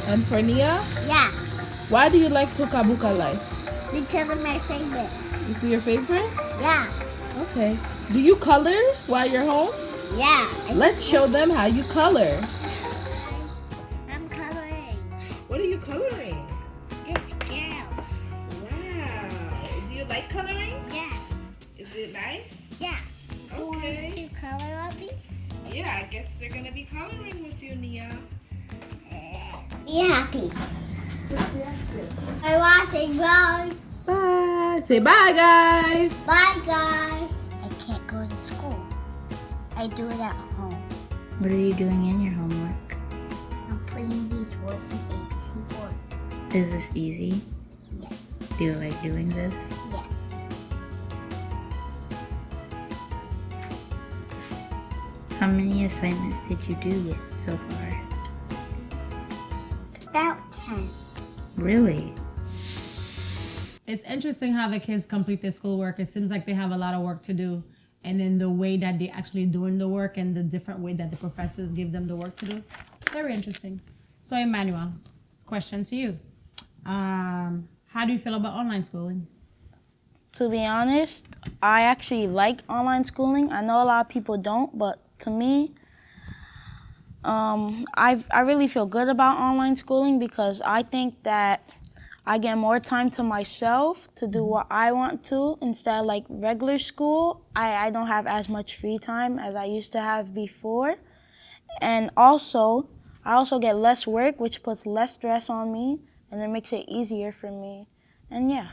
And for Nia? Yeah. Why do you like Tokaboka Live? Because of my favorite. Is it your favorite? Yeah. Okay. Do you color while you're home? Yeah. Let's show them how you color. I'm coloring. What are you coloring? This girl. Wow. Do you like coloring? Yeah. Is it nice? Yeah. Okay. Want to color with me? Yeah, I guess they're gonna be coloring with you, Nia. Be happy. I want to go. Bye. Say bye, guys. Bye, guys. I can't go to school. I do it at home. What are you doing in your homework? I'm putting these words in ABC board. Is this easy? Yes. Do you like doing this? Yes. How many assignments did you do yet so far? About 10. Really? It's interesting how the kids complete their schoolwork. It seems like they have a lot of work to do. And then the way that they actually doing the work and the different way that the professors give them the work to do. Very interesting. So Emmanuel, this question to you. How do you feel about online schooling? To be honest, I actually like online schooling. I know a lot of people don't, but to me, I really feel good about online schooling because I think that I get more time to myself to do what I want to instead of like regular school. I don't have as much free time as I used to have before. And also, I also get less work, which puts less stress on me and it makes it easier for me. And yeah.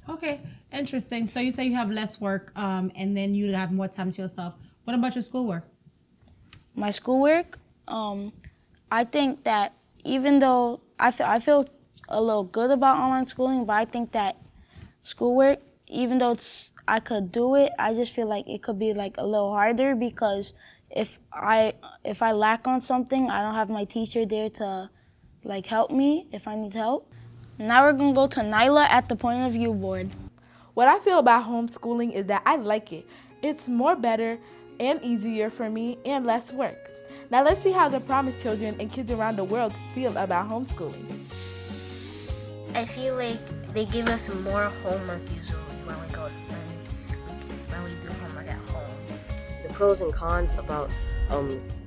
Okay, interesting. So you say you have less work and then you have more time to yourself. What about your schoolwork? My schoolwork, I think that even though I feel a little good about online schooling, but I think that schoolwork, even though I could do it, I just feel like it could be like a little harder because if I lack on something, I don't have my teacher there to like help me if I need help. Now we're gonna go to Nyla at the point of view board. What I feel about homeschooling is that I like it. It's more better and easier for me and less work. Now let's see how the Promise children and kids around the world feel about homeschooling. I feel like they give us more homework usually when we do homework at home. The pros and cons about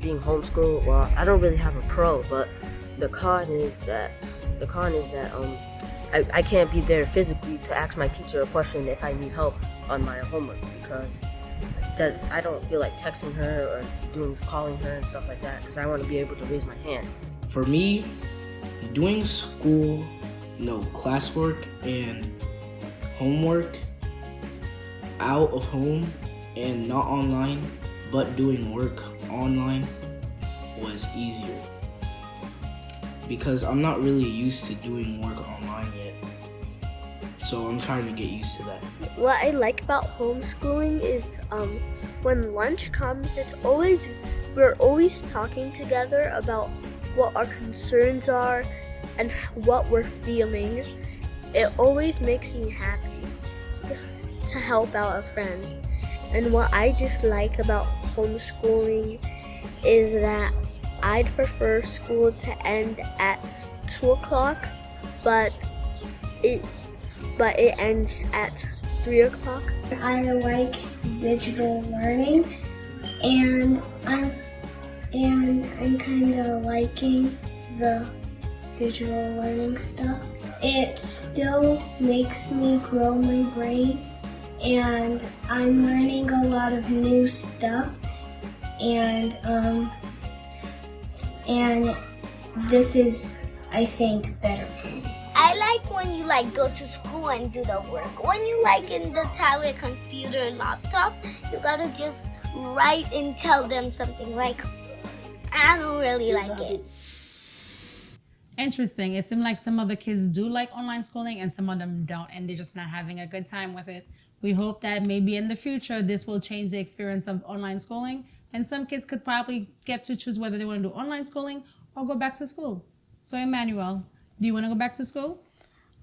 being homeschooled. Well, I don't really have a pro, but the con is that I can't be there physically to ask my teacher a question if I need help on my homework because I don't feel like texting her or calling her and stuff like that because I want to be able to raise my hand. For me, doing school, classwork and homework out of home and not online, but doing work online was easier because I'm not really used to doing work online yet. So I'm trying to get used to that. What I like about homeschooling is when lunch comes, we're always talking together about what our concerns are and what we're feeling. It always makes me happy to help out a friend. And what I dislike about homeschooling is that I'd prefer school to end at 2 o'clock, but it ends at 3 o'clock. I like digital learning, and I'm kind of liking the digital learning stuff. It still makes me grow my brain, and I'm learning a lot of new stuff, and this is, I think, better for me. I like when you go to school and do the work. When you in the tablet, computer, laptop, you gotta just write and tell them something. I don't really like it. Interesting. It seems like some of the kids do like online schooling and some of them don't, and they're just not having a good time with it. We hope that maybe in the future this will change the experience of online schooling, and some kids could probably get to choose whether they want to do online schooling or go back to school. So, Emmanuel, do you want to go back to school?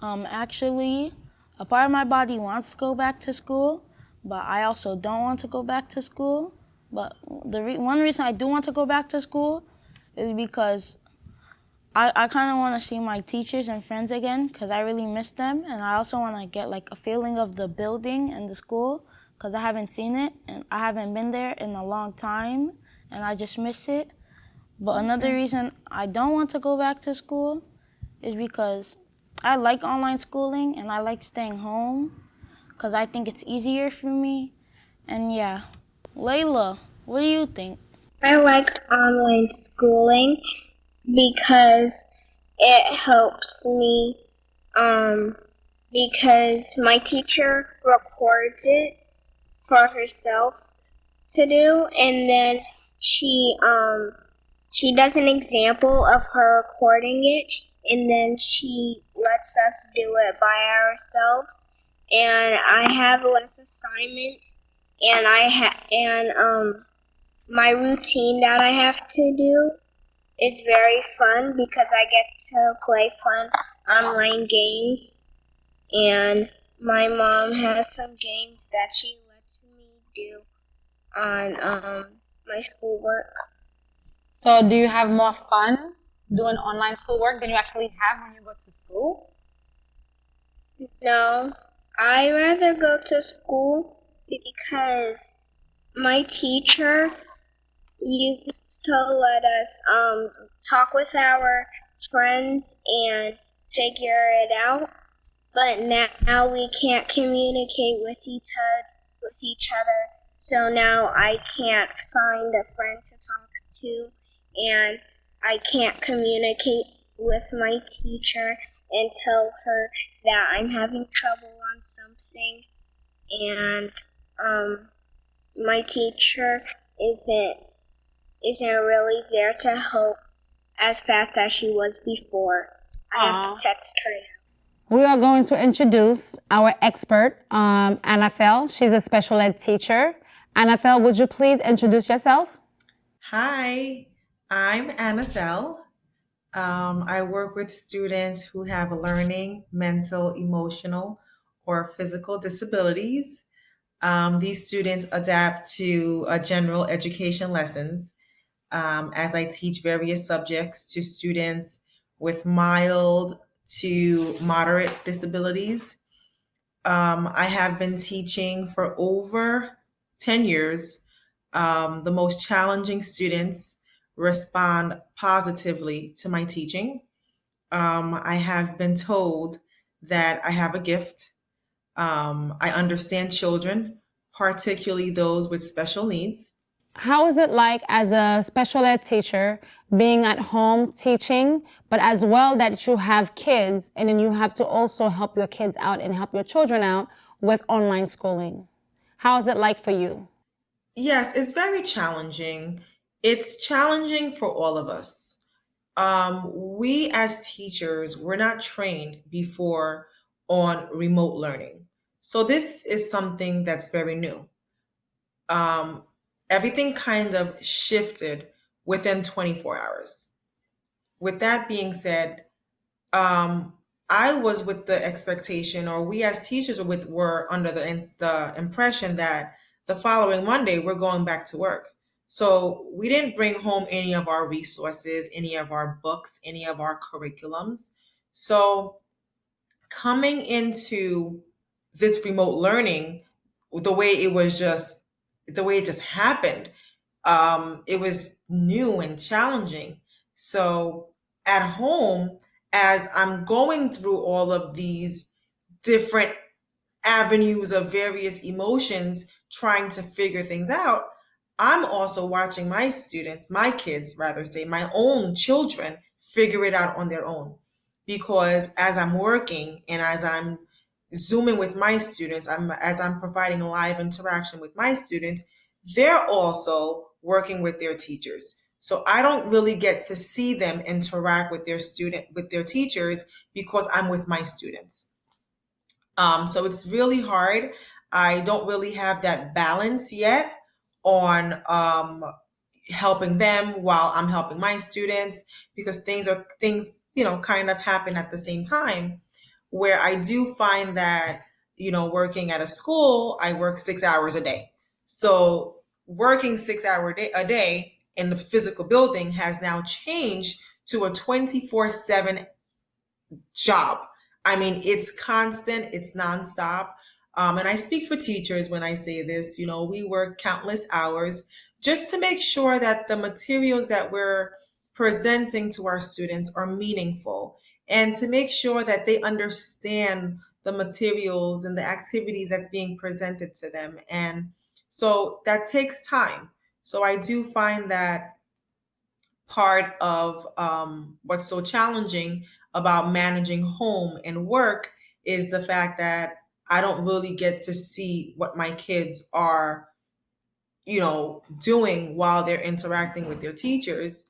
Actually, a part of my body wants to go back to school, but I also don't want to go back to school. But one reason I do want to go back to school is because I kind of want to see my teachers and friends again because I really miss them. And I also want to get a feeling of the building and the school because I haven't seen it and I haven't been there in a long time and I just miss it. But another reason I don't want to go back to school is because I like online schooling and I like staying home because I think it's easier for me. And yeah, Layla, what do you think? I like online schooling because it helps me because my teacher records it for herself to do, and then she does an example of her recording it, and then she lets us do it by ourselves. And I have less assignments, and my routine that I have to do is very fun because I get to play fun online games, and my mom has some games that she lets me do on my schoolwork. So, do you have more fun doing online schoolwork than you actually have when you go to school? No, I rather go to school because my teacher used to let us talk with our friends and figure it out, but now we can't communicate with each other. So now I can't find a friend to talk to, and I can't communicate with my teacher and tell her that I'm having trouble on something, and my teacher isn't really there to help as fast as she was before. I have to text her now. We are going to introduce our expert, Anathel. She's a special ed teacher. Anathel, would you please introduce yourself? Hi, I'm Anathel. I work with students who have learning, mental, emotional, or physical disabilities. These students adapt to general education lessons as I teach various subjects to students with mild to moderate disabilities. I have been teaching for over 10 years. The most challenging students respond positively to my teaching. I have been told that I have a gift. I understand children, particularly those with special needs. How is it like as a special ed teacher being at home teaching, but as well that you have kids and then you have to also help your kids out and help your children out with online schooling? How is it like for you? Yes, it's very challenging. It's challenging for all of us. We as teachers, we're not trained before on remote learning. So this is something that's very new. um, everything kind of shifted within 24 hours. With that being said, um, I was with the expectation, or we as teachers were under the impression that the following Monday we're going back to work. So we didn't bring home any of our resources, any of our books, any of our curriculums. So coming into this remote learning, the way it was just the way it just happened, it was new and challenging. So at home, as I'm going through all of these different avenues of various emotions, trying to figure things out, I'm also watching my students, my kids, rather say, my own children, figure it out on their own. Because as I'm working and as I'm zooming with my students, as I'm providing live interaction with my students, they're also working with their teachers. So I don't really get to see them interact with their teachers because I'm with my students. So it's really hard. I don't really have that balance yet on helping them while I'm helping my students, because things, kind of happen at the same time, where I do find that, working at a school, I work 6 hours a day. So working 6 hour a day in the physical building has now changed to a 24/7 job. I mean, it's constant, it's nonstop. And I speak for teachers when I say this. We work countless hours just to make sure that the materials that we're presenting to our students are meaningful, and to make sure that they understand the materials and the activities that's being presented to them. And so that takes time. So I do find that part of what's so challenging about managing home and work is the fact that I don't really get to see what my kids are, doing while they're interacting with their teachers,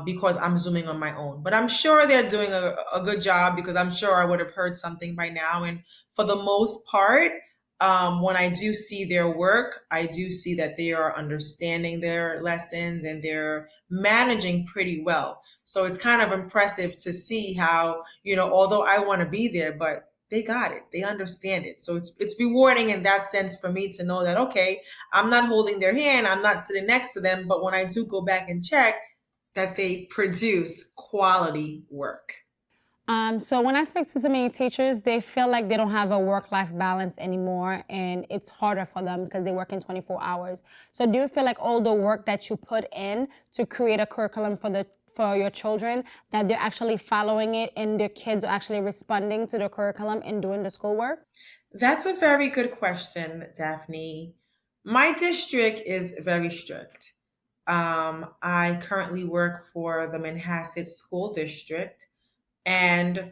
because I'm zooming on my own. But I'm sure they're doing a good job, because I'm sure I would have heard something by now. And for the most part, when I do see their work, I do see that they are understanding their lessons and they're managing pretty well. So it's kind of impressive to see how, although I want to be there, but they got it. They understand it. So it's rewarding in that sense for me to know that, okay, I'm not holding their hand, I'm not sitting next to them, but when I do go back and check, that they produce quality work. So when I speak to so many teachers, they feel like they don't have a work-life balance anymore, and it's harder for them because they work in 24 hours. So do you feel like all the work that you put in to create a curriculum for your children, that they're actually following it and their kids are actually responding to the curriculum and doing the schoolwork? That's a very good question, Daphne. My district is very strict. I currently work for the Manhasset School District, and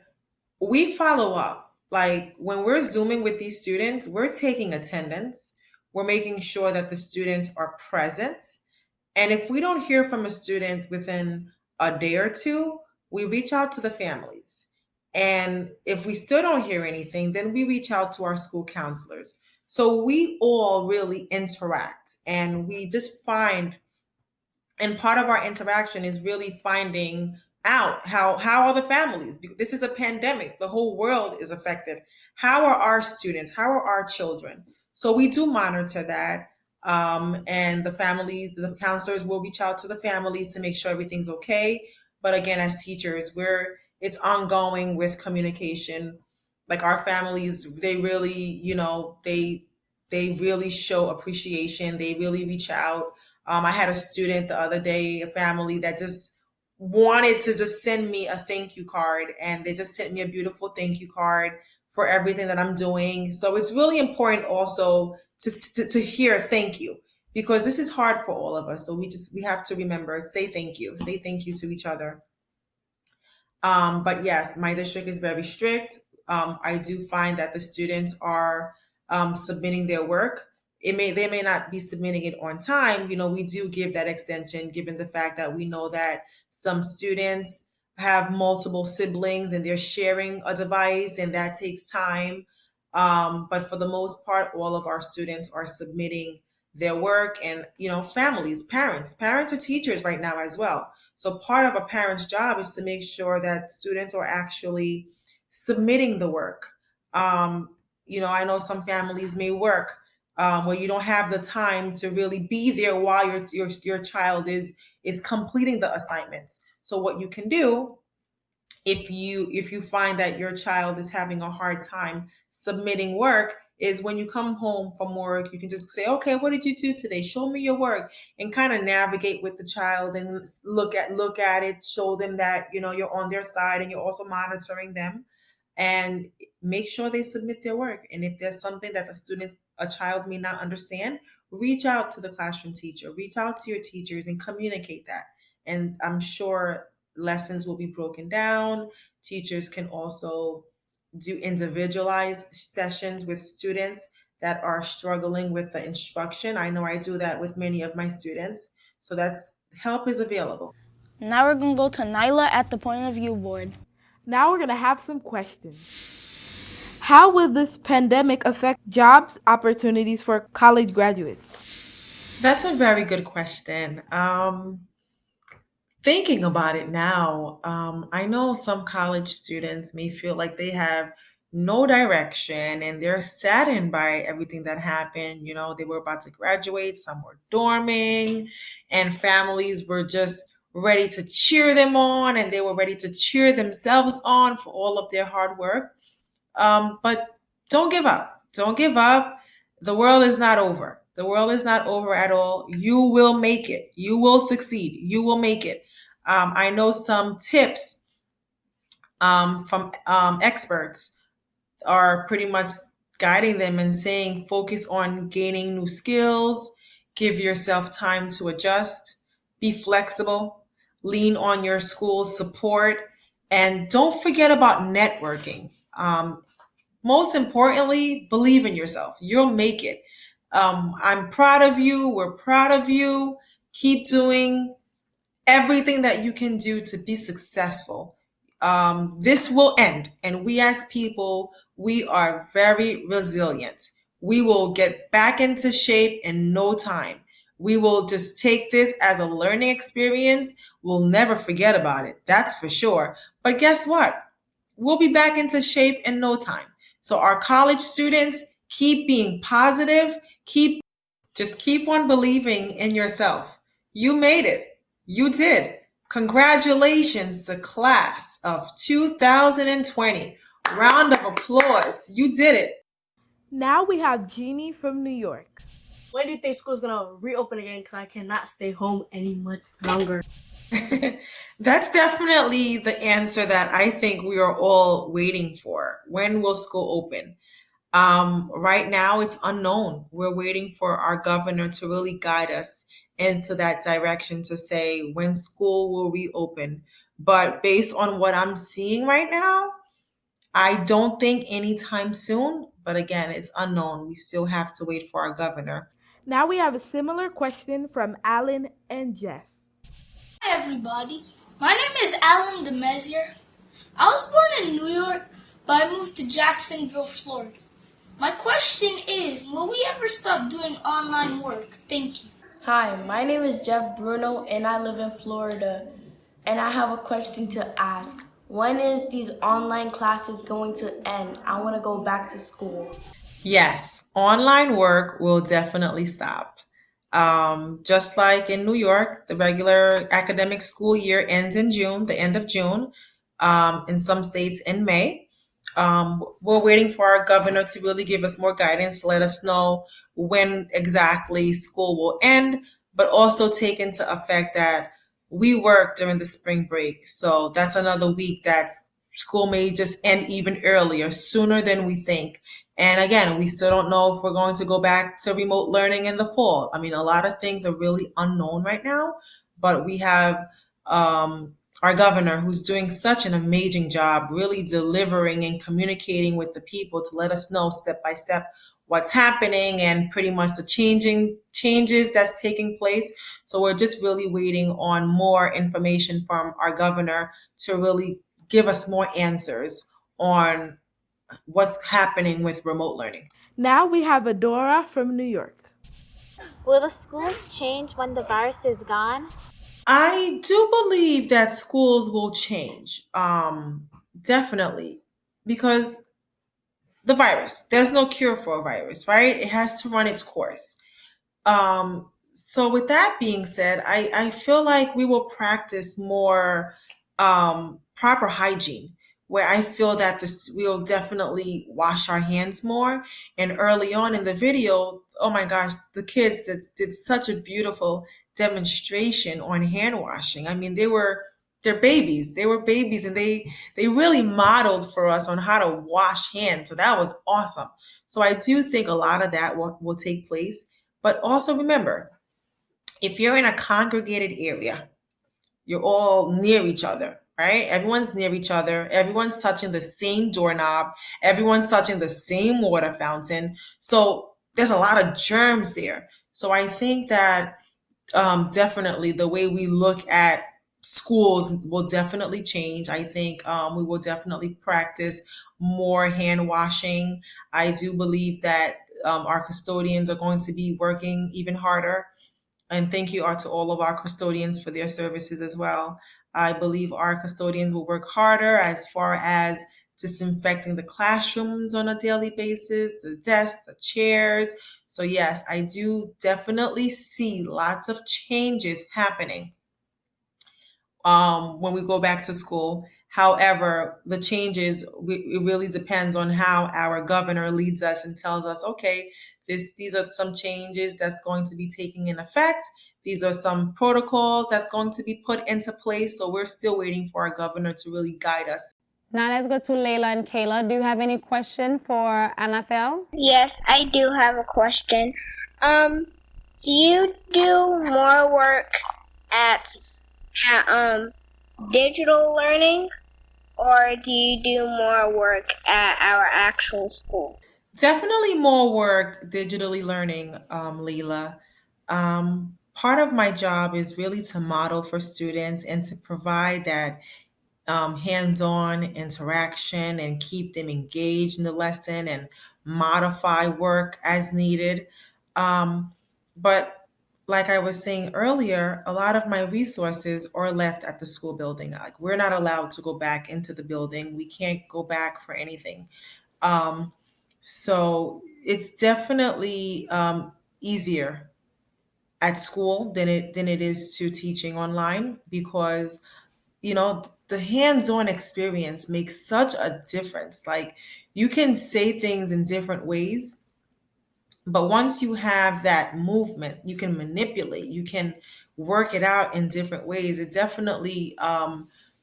we follow up. Like when we're Zooming with these students, we're taking attendance. We're making sure that the students are present. And if we don't hear from a student within a day or two, we reach out to the families. And if we still don't hear anything, then we reach out to our school counselors. So we all really interact, and we just find, and part of our interaction is really finding out how are the families, because this is a pandemic, the whole world is affected. How are our students, how are our children? So we do monitor that, and the counselors will reach out to the families to make sure everything's okay. But again, as teachers, it's ongoing with communication. Like our families, they really, they really show appreciation, they really reach out. I had a student the other day, a family that just wanted to just send me a thank you card, and they just sent me a beautiful thank you card for everything that I'm doing. So it's really important also to hear thank you, because this is hard for all of us. So we have to remember, say thank you to each other. But yes, my district is very strict. I do find that the students are submitting their work. They may not be submitting it on time. We do give that extension, given the fact that we know that some students have multiple siblings and they're sharing a device, and that takes time. But for the most part, all of our students are submitting their work, and families, parents are teachers right now as well. So part of a parent's job is to make sure that students are actually submitting the work. um, I know some families may work where you don't have the time to really be there while your child is completing the assignments. So what you can do, if you find that your child is having a hard time submitting work, is when you come home from work, you can just say, okay, what did you do today? Show me your work, and kind of navigate with the child and look at it, show them that you're on their side and you're also monitoring them, and make sure they submit their work. And if there's something that a child may not understand, reach out to the classroom teacher, reach out to your teachers and communicate that. And I'm sure lessons will be broken down. Teachers can also do individualized sessions with students that are struggling with the instruction. I know I do that with many of my students. So that's help is available. Now we're going to go to Nyla at the point of view board. Now we're going to have some questions. How will this pandemic affect jobs opportunities for college graduates? That's a very good question. Thinking about it now, I know some college students may feel like they have no direction and they're saddened by everything that happened. They were about to graduate, some were dorming, and families were just ready to cheer them on, and they were ready to cheer themselves on for all of their hard work. But don't give up. Don't give up. The world is not over. The world is not over at all. You will make it. You will succeed. You will make it. I know some tips from experts are pretty much guiding them and saying focus on gaining new skills, give yourself time to adjust, be flexible, lean on your school's support, and don't forget about networking. Most importantly, believe in yourself. You'll make it. I'm proud of you. We're proud of you. Keep doing everything that you can do to be successful. This will end, and we as people, we are very resilient. We will get back into shape in no time. We will just take this as a learning experience. We'll never forget about it. That's for sure. But guess what? We'll be back into shape in no time. So our college students, keep being positive. Keep on believing in yourself. You made it. You did. Congratulations to class of 2020. Round of applause. You did it. Now we have Jeannie from New York. When do you think school's gonna reopen again? Because I cannot stay home any much longer. That's definitely the answer that I think we are all waiting for. When will school open? Right now, it's unknown. We're waiting for our governor to really guide us into that direction to say when school will reopen. But based on what I'm seeing right now, I don't think anytime soon. But again, it's unknown. We still have to wait for our governor. Now we have a similar question from Alan and Jeff. Hi everybody, my name is Alan Eben-Ezer. I was born in New York, but I moved to Jacksonville, Florida. My question is, will we ever stop doing online work? Thank you. Hi, my name is Jeff Bruno and I live in Florida. And I have a question to ask. When is these online classes going to end? I want to go back to school. Yes, online work will definitely stop. Just like in New York, the regular academic school year ends in June, the end of June, in some states in May. We're waiting for our governor to really give us more guidance, to let us know when exactly school will end, but also take into effect that we work during the spring break. So that's another week that school may just end even earlier, sooner than we think. And again, we still don't know if we're going to go back to remote learning in the fall. I mean, a lot of things are really unknown right now, but we have our governor who's doing such an amazing job, really delivering and communicating with the people to let us know step by step what's happening and pretty much the changes that's taking place. So we're just really waiting on more information from our governor to really give us more answers on what's happening with remote learning. Now we have Adora from New York. Will the schools change when the virus is gone? I do believe that schools will change. Definitely. Because the virus, there's no cure for a virus, right? It has to run its course. So with that being said, I feel like we will practice more proper hygiene, where I feel that this we'll definitely wash our hands more. And early on in the video, oh my gosh, the kids did such a beautiful demonstration on hand washing. I mean, they're babies. They were babies, and they really modeled for us on how to wash hands. So that was awesome. So I do think a lot of that will take place. But also remember, if you're in a congregated area, you're all near each other, right? Everyone's near each other. Everyone's touching the same doorknob. Everyone's touching the same water fountain. So there's a lot of germs there. So I think that definitely the way we look at schools will definitely change. I think we will definitely practice more hand washing. I do believe that our custodians are going to be working even harder. And thank you to all of our custodians for their services as well. I believe our custodians will work harder as far as disinfecting the classrooms on a daily basis, the desks, the chairs. So, yes, I do definitely see lots of changes happening when we go back to school. However, the changes, it really depends on how our governor leads us and tells us, okay, these are some changes that's going to be taking in effect. These are some protocols that's going to be put into place. So we're still waiting for our governor to really guide us. Now let's go to Layla and Kayla. Do you have any question for Anathel? Yes, I do have a question. Do you do more work at digital learning, or do you do more work at our actual school? Definitely more work digitally learning, Leila. Part of my job is really to model for students and to provide that hands-on interaction and keep them engaged in the lesson and modify work as needed. But like I was saying earlier, a lot of my resources are left at the school building. Like we're not allowed to go back into the building. We can't go back for anything. Um, so it's definitely easier at school than it is to teaching online because the hands-on experience makes such a difference. Like you can say things in different ways, but once you have that movement, you can manipulate, you can work it out in different ways. It definitely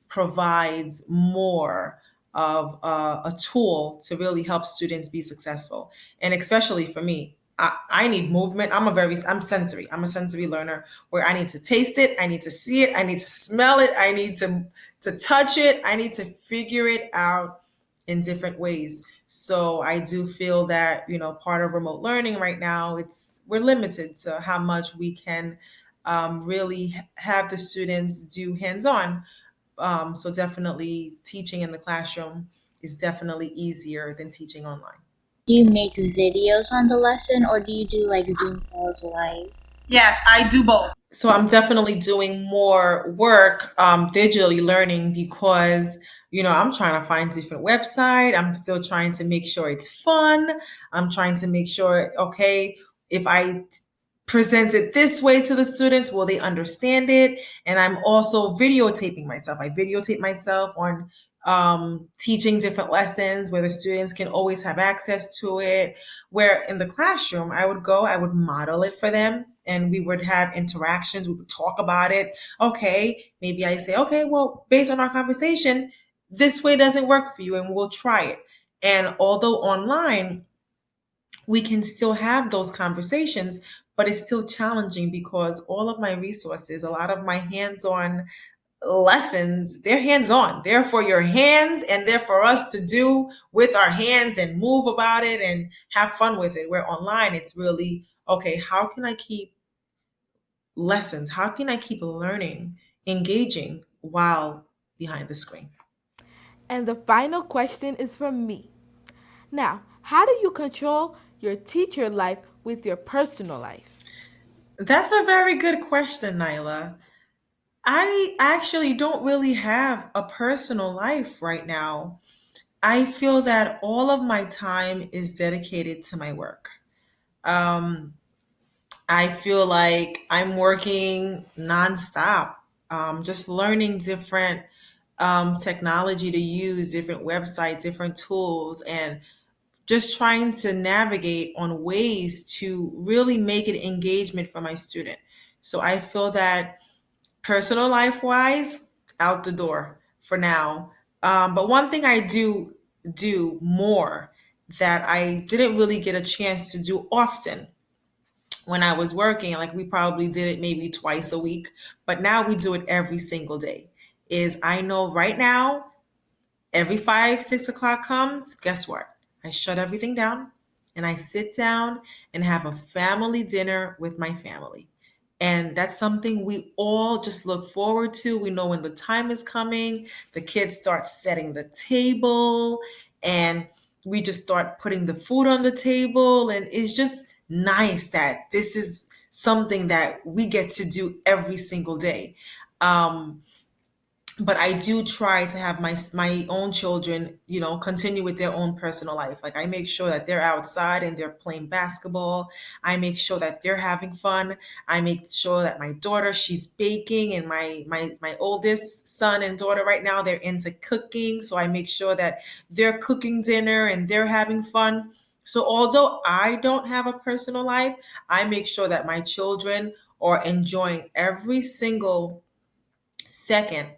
provides more of a tool to really help students be successful. And especially for me, I need movement. I'm sensory. I'm a sensory learner where I need to taste it, I need to see it, I need to smell it, I need to touch it, I need to figure it out in different ways. So I do feel that, part of remote learning right now, we're limited to how much we can really have the students do hands-on. So definitely teaching in the classroom is definitely easier than teaching online. Do you make videos on the lesson or do you do like Zoom calls live? Yes, I do both. So I'm definitely doing more work digitally learning because I'm trying to find different website. I'm still trying to make sure it's fun. I'm trying to make sure, okay, if I present it this way to the students, will they understand it? And I'm also videotaping myself. I videotape myself on teaching different lessons where the students can always have access to it. Where in the classroom, I would model it for them, and we would have interactions. We would talk about it. Okay, maybe I say, okay, well, based on our conversation, this way doesn't work for you, and we'll try it. And although online, we can still have those conversations, but it's still challenging because all of my resources, a lot of my hands on lessons, they're hands on. They're for your hands and they're for us to do with our hands and move about it and have fun with it. Where online, it's really, okay, how can I keep lessons? How can I keep learning, engaging while behind the screen? And the final question is from me. Now, how do you control your teacher life with your personal life? That's a very good question, Nyla. I actually don't really have a personal life right now. I feel that all of my time is dedicated to my work. Um, I feel like I'm working nonstop, just learning different technology to use, different websites, different tools, and just trying to navigate on ways to really make it engagement for my student. So I feel that personal life wise, out the door for now. But one thing I do more that I didn't really get a chance to do often when I was working, like we probably did it maybe twice a week, but now we do it every single day. Is I know right now every 5, 6 o'clock comes, guess what? I shut everything down and I sit down and have a family dinner with my family. And that's something we all just look forward to. We know when the time is coming, the kids start setting the table, and we just start putting the food on the table. And it's just nice that this is something that we get to do every single day. Um, but I do try to have my own children, continue with their own personal life. Like I make sure that they're outside and they're playing basketball. I make sure that they're having fun. I make sure that my daughter, she's baking, and my oldest son and daughter right now, they're into cooking. So I make sure that they're cooking dinner and they're having fun. So although I don't have a personal life, I make sure that my children are enjoying every single second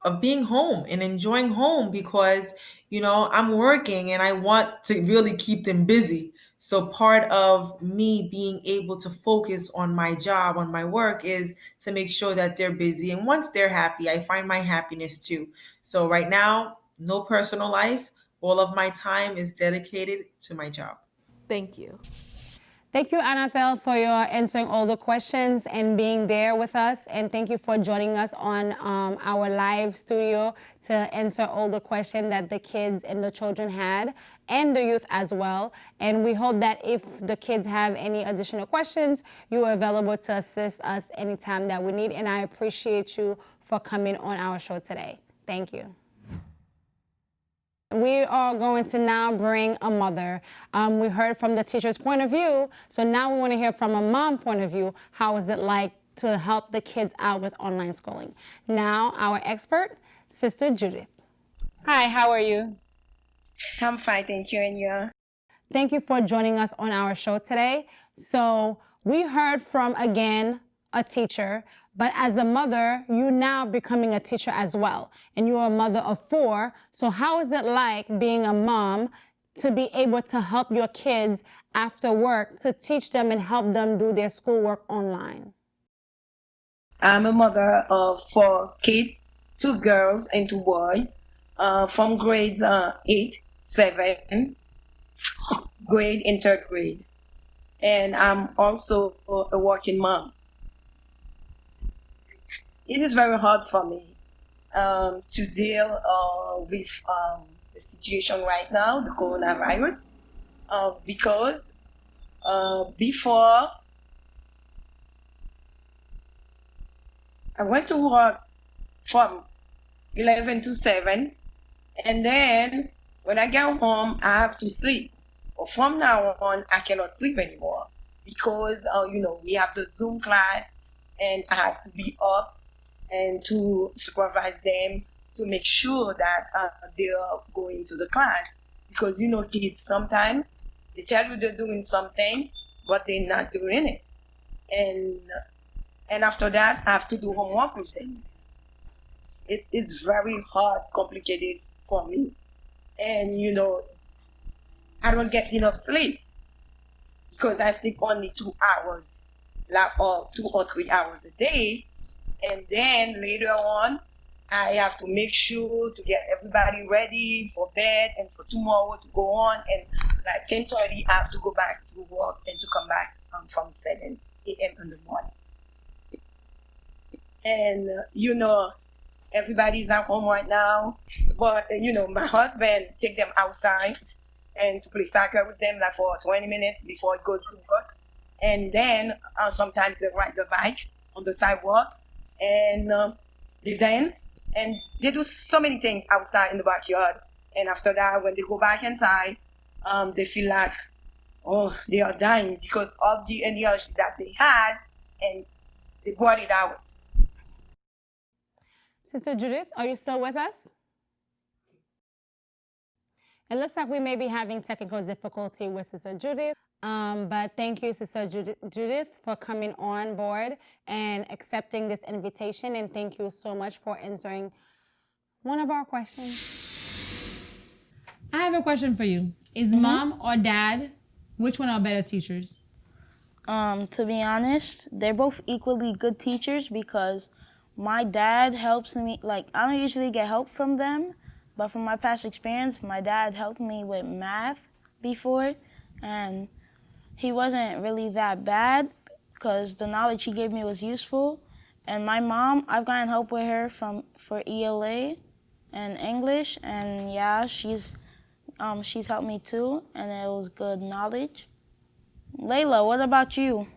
of being home and enjoying home, because I'm working and I want to really keep them busy. So part of me being able to focus on my job, on my work, is to make sure that they're busy, and once they're happy, I find my happiness too. So right now, no personal life. All of my time is dedicated to my job. Thank you. Thank you, Anathel, for your answering all the questions and being there with us. And thank you for joining us on our live studio to answer all the questions that the kids and the children had, and the youth as well. And we hope that if the kids have any additional questions, you are available to assist us anytime that we need. And I appreciate you for coming on our show today. Thank you. We are going to now bring a mother. We heard from the teacher's point of view, so now we want to hear from a mom point of view. How is it like to help the kids out with online schooling? Now, our expert, Sister Judith. Hi, how are you? I'm fine, thank you, and you? Thank you for joining us on our show today. So we heard from, again, a teacher, but as a mother, you're now becoming a teacher as well, and you're a mother of 4. So how is it like being a mom to be able to help your kids after work to teach them and help them do their schoolwork online? I'm a mother of 4 kids, 2 girls and 2 boys, from grades 8, 7, grade and 3rd grade. And I'm also a working mom. It is very hard for me to deal with the situation right now, the coronavirus, because before I went to work from 11 to 7, and then when I get home, I have to sleep. But from now on, I cannot sleep anymore because, we have the Zoom class, and I have to be up and to supervise them to make sure that they are going to the class. Because, kids sometimes, they tell you they're doing something, but they're not doing it. And after that, I have to do homework with them. It's very hard, complicated for me. And, I don't get enough sleep because I sleep only 2 hours, or 2 or 3 hours a day. And then later on, I have to make sure to get everybody ready for bed and for tomorrow to go on. And like 10:30, I have to go back to work and to come back from 7 a.m. in the morning. And, everybody's at home right now. But, my husband take them outside and to play soccer with them like for 20 minutes before he goes to work. And then sometimes they ride the bike on the sidewalk, and they dance, and they do so many things outside in the backyard. And after that, when they go back inside, they feel like, oh, they are dying because of the energy that they had, and they brought it out. Sister Judith, are you still with us? It looks like we may be having technical difficulty with Sister Judith, but thank you, Sister Judith, for coming on board and accepting this invitation, and thank you so much for answering one of our questions. I have a question for you. Is mom or dad, which one are better teachers? To be honest, they're both equally good teachers because my dad helps me, like, I don't usually get help from them, but from my past experience, my dad helped me with math before, and he wasn't really that bad because the knowledge he gave me was useful. And my mom, I've gotten help with her for ELA and English, and yeah, she's helped me too, and it was good knowledge. Layla, what about you?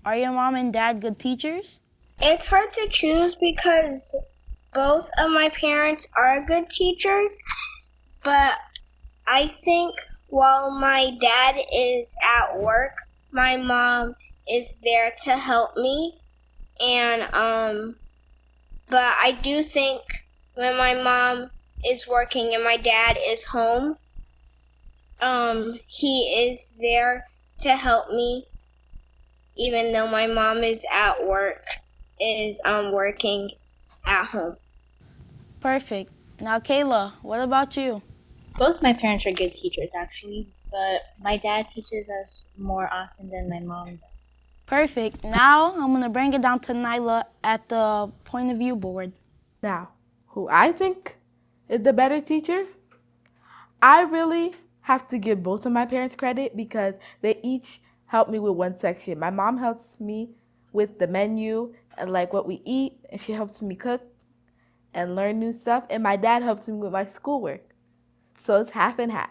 Are your mom and dad good teachers? It's hard to choose because both of my parents are good teachers, but I think while my dad is at work, my mom is there to help me. And but I do think when my mom is working and my dad is home, he is there to help me, even though my mom is at work, is working at home. Perfect. Now, Kayla, what about you? Both my parents are good teachers, actually, but my dad teaches us more often than my mom does. Perfect. Now, I'm going to bring it down to Nyla at the point of view board. Now, who I think is the better teacher? I really have to give both of my parents credit because they each help me with one section. My mom helps me with the menu and like what we eat, and she helps me cook and learn new stuff, and my dad helps me with my schoolwork. So it's half and half.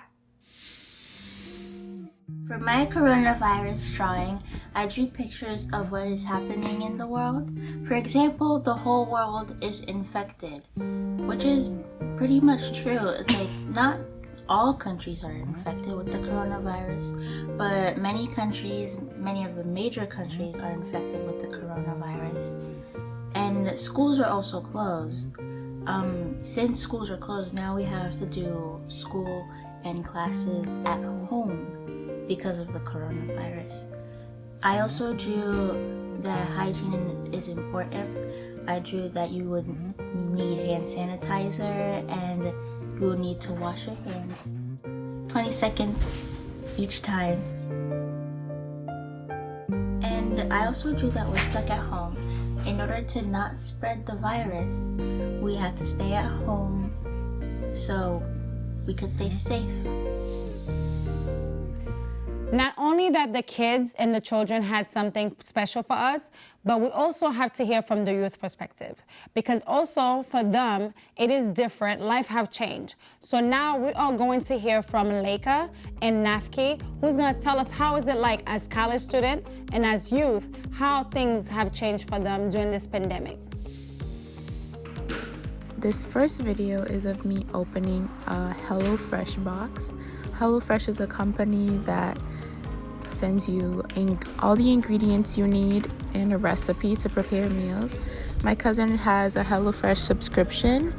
For my coronavirus drawing, I drew pictures of what is happening in the world. For example, the whole world is infected, which is pretty much true. It's like not all countries are infected with the coronavirus, but many countries, many of the major countries are infected with the coronavirus. And schools are also closed. Since schools are closed, now we have to do school and classes at home because of the coronavirus. I also drew that hygiene is important. I drew that you would need hand sanitizer and you will need to wash your hands 20 seconds each time. And I also drew that we're stuck at home. In order to not spread the virus, we have to stay at home so we could stay safe. Not only that the kids and the children had something special for us, but we also have to hear from the youth perspective. Because also for them, it is different. Life have changed. So now we are going to hear from Leica and Nafki, who's gonna tell us how is it like as college student and as youth, how things have changed for them during this pandemic. This first video is of me opening a HelloFresh box. HelloFresh is a company that sends you all the ingredients you need and a recipe to prepare meals. My cousin has a HelloFresh subscription,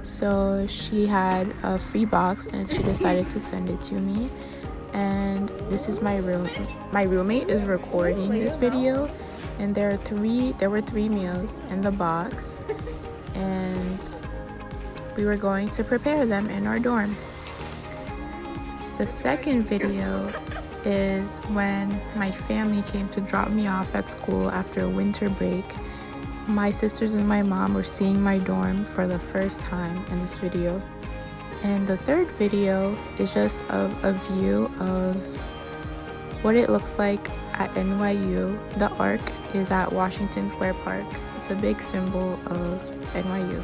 so she had a free box and she decided to send it to me. And this is my roommate. My roommate is recording this video, and there were three meals in the box, and we were going to prepare them in our dorm. The second video is when my family came to drop me off at school after winter break. My sisters and my mom were seeing my dorm for the first time in this video. And the third video is just a view of what it looks like at NYU. The Arc is at Washington Square Park. It's a big symbol of NYU.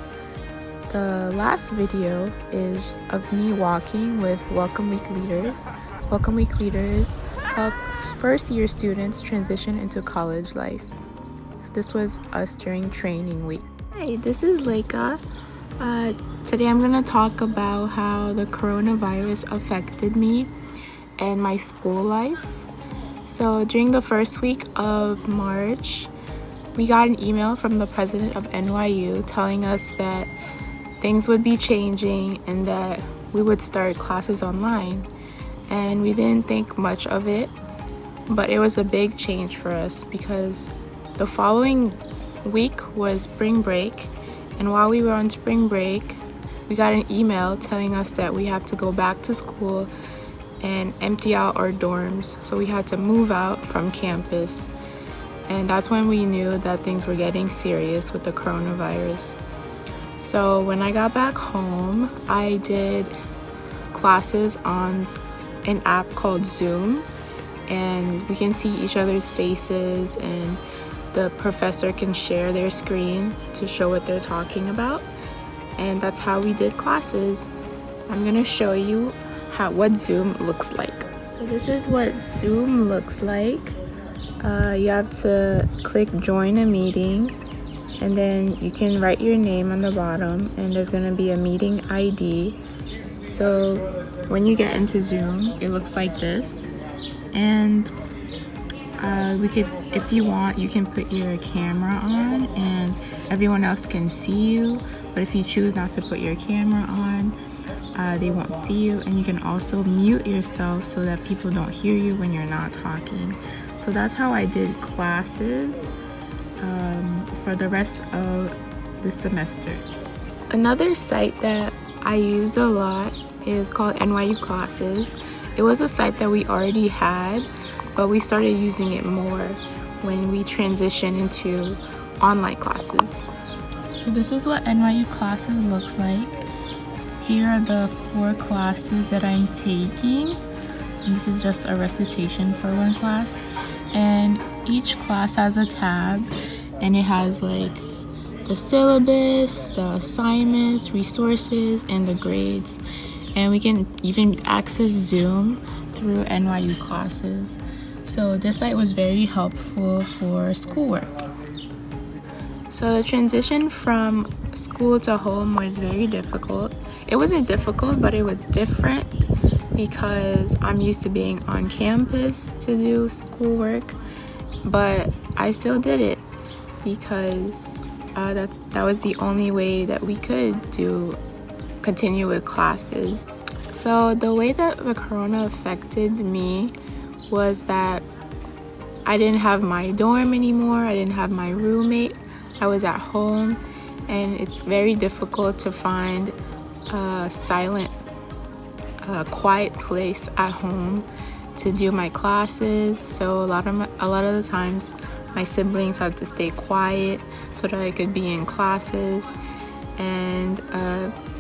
The last video is of me walking with Welcome Week leaders. Welcome Week leaders help first-year students transition into college life. So this was us during training week. Hi, this is Leica. Today I'm going to talk about how the coronavirus affected me and my school life. So during the first week of March, we got an email from the president of NYU telling us that things would be changing and that we would start classes online. And we didn't think much of it, but it was a big change for us because the following week was spring break, and while we were on spring break, we got an email telling us that we have to go back to school and empty out our dorms. So we had to move out from campus, and that's when we knew that things were getting serious with the coronavirus. So when I got back home, I did classes on an app called Zoom, and we can see each other's faces, and the professor can share their screen to show what they're talking about, and that's how we did classes. I'm gonna show you what Zoom looks like. So this is what Zoom looks like. You have to click join a meeting, and then you can write your name on the bottom, and there's gonna be a meeting ID. So when you get into Zoom, it looks like this, and if you want, you can put your camera on and everyone else can see you, but if you choose not to put your camera on, they won't see you. And you can also mute yourself so that people don't hear you when you're not talking. So that's how I did classes for the rest of the semester. Another site that I used a lot is called NYU Classes. It was a site that we already had, but we started using it more when we transitioned into online classes. So this is what NYU Classes looks like. Here are the 4 classes that I'm taking. And this is just a recitation for one class. And each class has a tab, and it has like the syllabus, the assignments, resources, and the grades. And we can even access Zoom through NYU Classes. So this site was very helpful for schoolwork. So the transition from school to home was very difficult. It wasn't difficult, but it was different because I'm used to being on campus to do schoolwork, but I still did it because that was the only way that we could continue with classes. So the way that the corona affected me was that I didn't have my dorm anymore. I didn't have my roommate. I was at home, and it's very difficult to find a silent, quiet place at home to do my classes. So a lot of the times my siblings had to stay quiet so that I could be in classes, and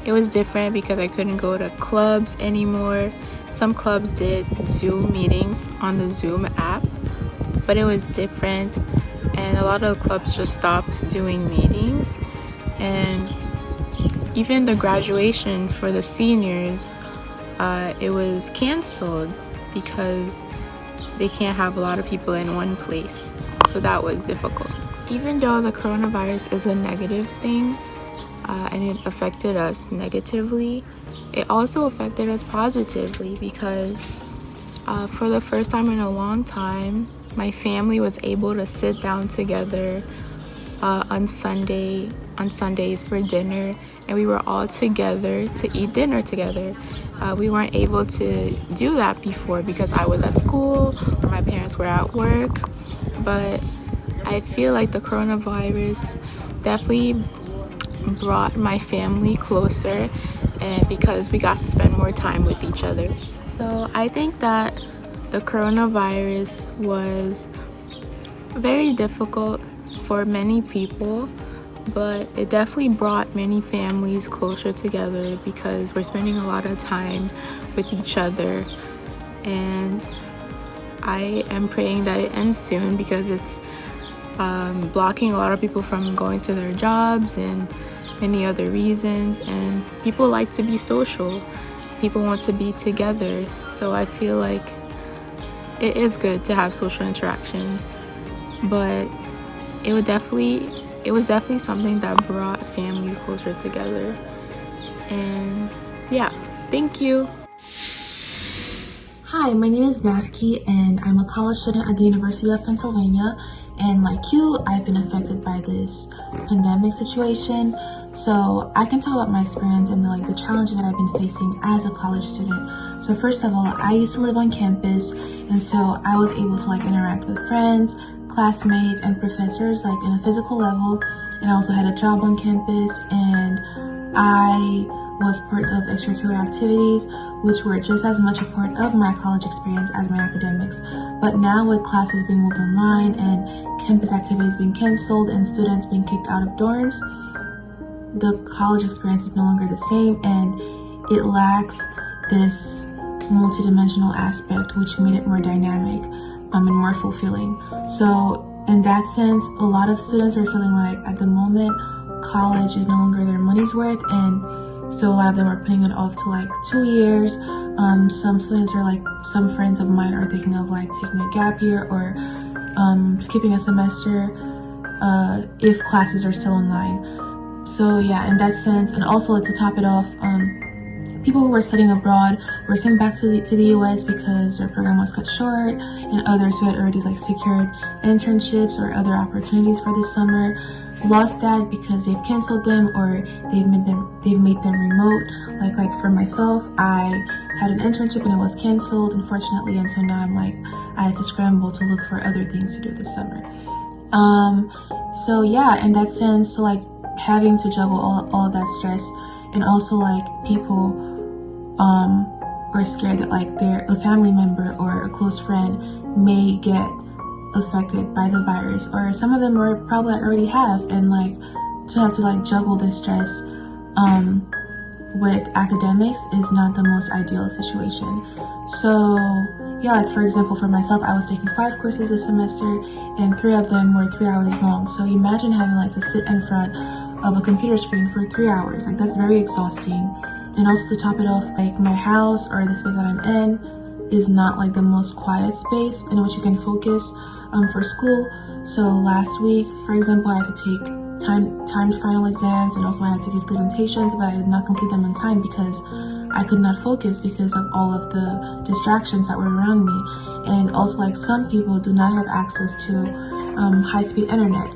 it was different because I couldn't go to clubs anymore. Some clubs did Zoom meetings on the Zoom app, but it was different, and a lot of clubs just stopped doing meetings. And even the graduation for the seniors, it was canceled because they can't have a lot of people in one place. So that was difficult. Even though the coronavirus is a negative thing, and it affected us negatively, it also affected us positively because for the first time in a long time, my family was able to sit down together on Sundays for dinner, and we were all together to eat dinner together. We weren't able to do that before because I was at school or my parents were at work, but I feel like the coronavirus definitely brought my family closer, and because we got to spend more time with each other. So I think that the coronavirus was very difficult for many people, but it definitely brought many families closer together because we're spending a lot of time with each other, and I am praying that it ends soon because it's blocking a lot of people from going to their jobs and many other reasons, and people like to be social people want to be together. So I feel like it is good to have social interaction, but it was definitely something that brought families closer together. And yeah, thank you. Hi, my name is Nafki, and I'm a college student at the University of Pennsylvania. And like you, I've been affected by this pandemic situation. So I can talk about my experience and the challenges that I've been facing as a college student. So first of all, I used to live on campus, and so I was able to interact with friends, classmates, and professors in a physical level. And I also had a job on campus, and I was part of extracurricular activities, which were just as much a part of my college experience as my academics. But now with classes being moved online and campus activities being canceled and students being kicked out of dorms, the college experience is no longer the same, and it lacks this multidimensional aspect, which made it more dynamic and more fulfilling. So in that sense, a lot of students are feeling like at the moment college is no longer their money's worth, and so a lot of them are putting it off to 2 years. Some students are some friends of mine are thinking of taking a gap year or skipping a semester if classes are still online. So yeah, in that sense, and also to top it off, people who were studying abroad were sent back to the US because their program was cut short, and others who had already secured internships or other opportunities for this summer lost that because they've canceled them or they've made them remote. Like for myself, I had an internship and it was canceled, unfortunately, and so now I had to scramble to look for other things to do this summer. So yeah, in that sense, so having to juggle all of that stress, and also people are scared that a family member or a close friend may get affected by the virus, or some of them are probably already have, and to have to juggle this stress with academics is not the most ideal situation. So yeah, for example, for myself, I was taking 5 courses this semester, and 3 of them were 3 hours long. So imagine having to sit in front of a computer screen for 3 hours. That's very exhausting. And also to top it off, my house or the space that I'm in is not the most quiet space in which you can focus for school. So last week, for example, I had to take timed final exams, and also I had to give presentations, but I did not complete them on time because I could not focus because of all of the distractions that were around me. And also some people do not have access to high-speed internet,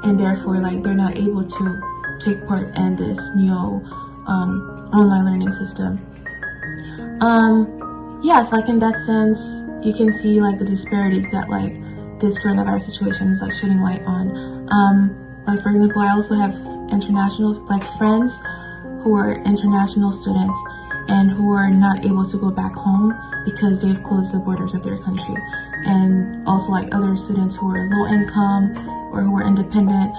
and therefore they're not able to take part in this new online learning system. Yes, in that sense, you can see the disparities that this coronavirus situation is shedding light on. For example, I also have international friends who are international students and who are not able to go back home because they've closed the borders of their country. And also other students who are low income or who are independent,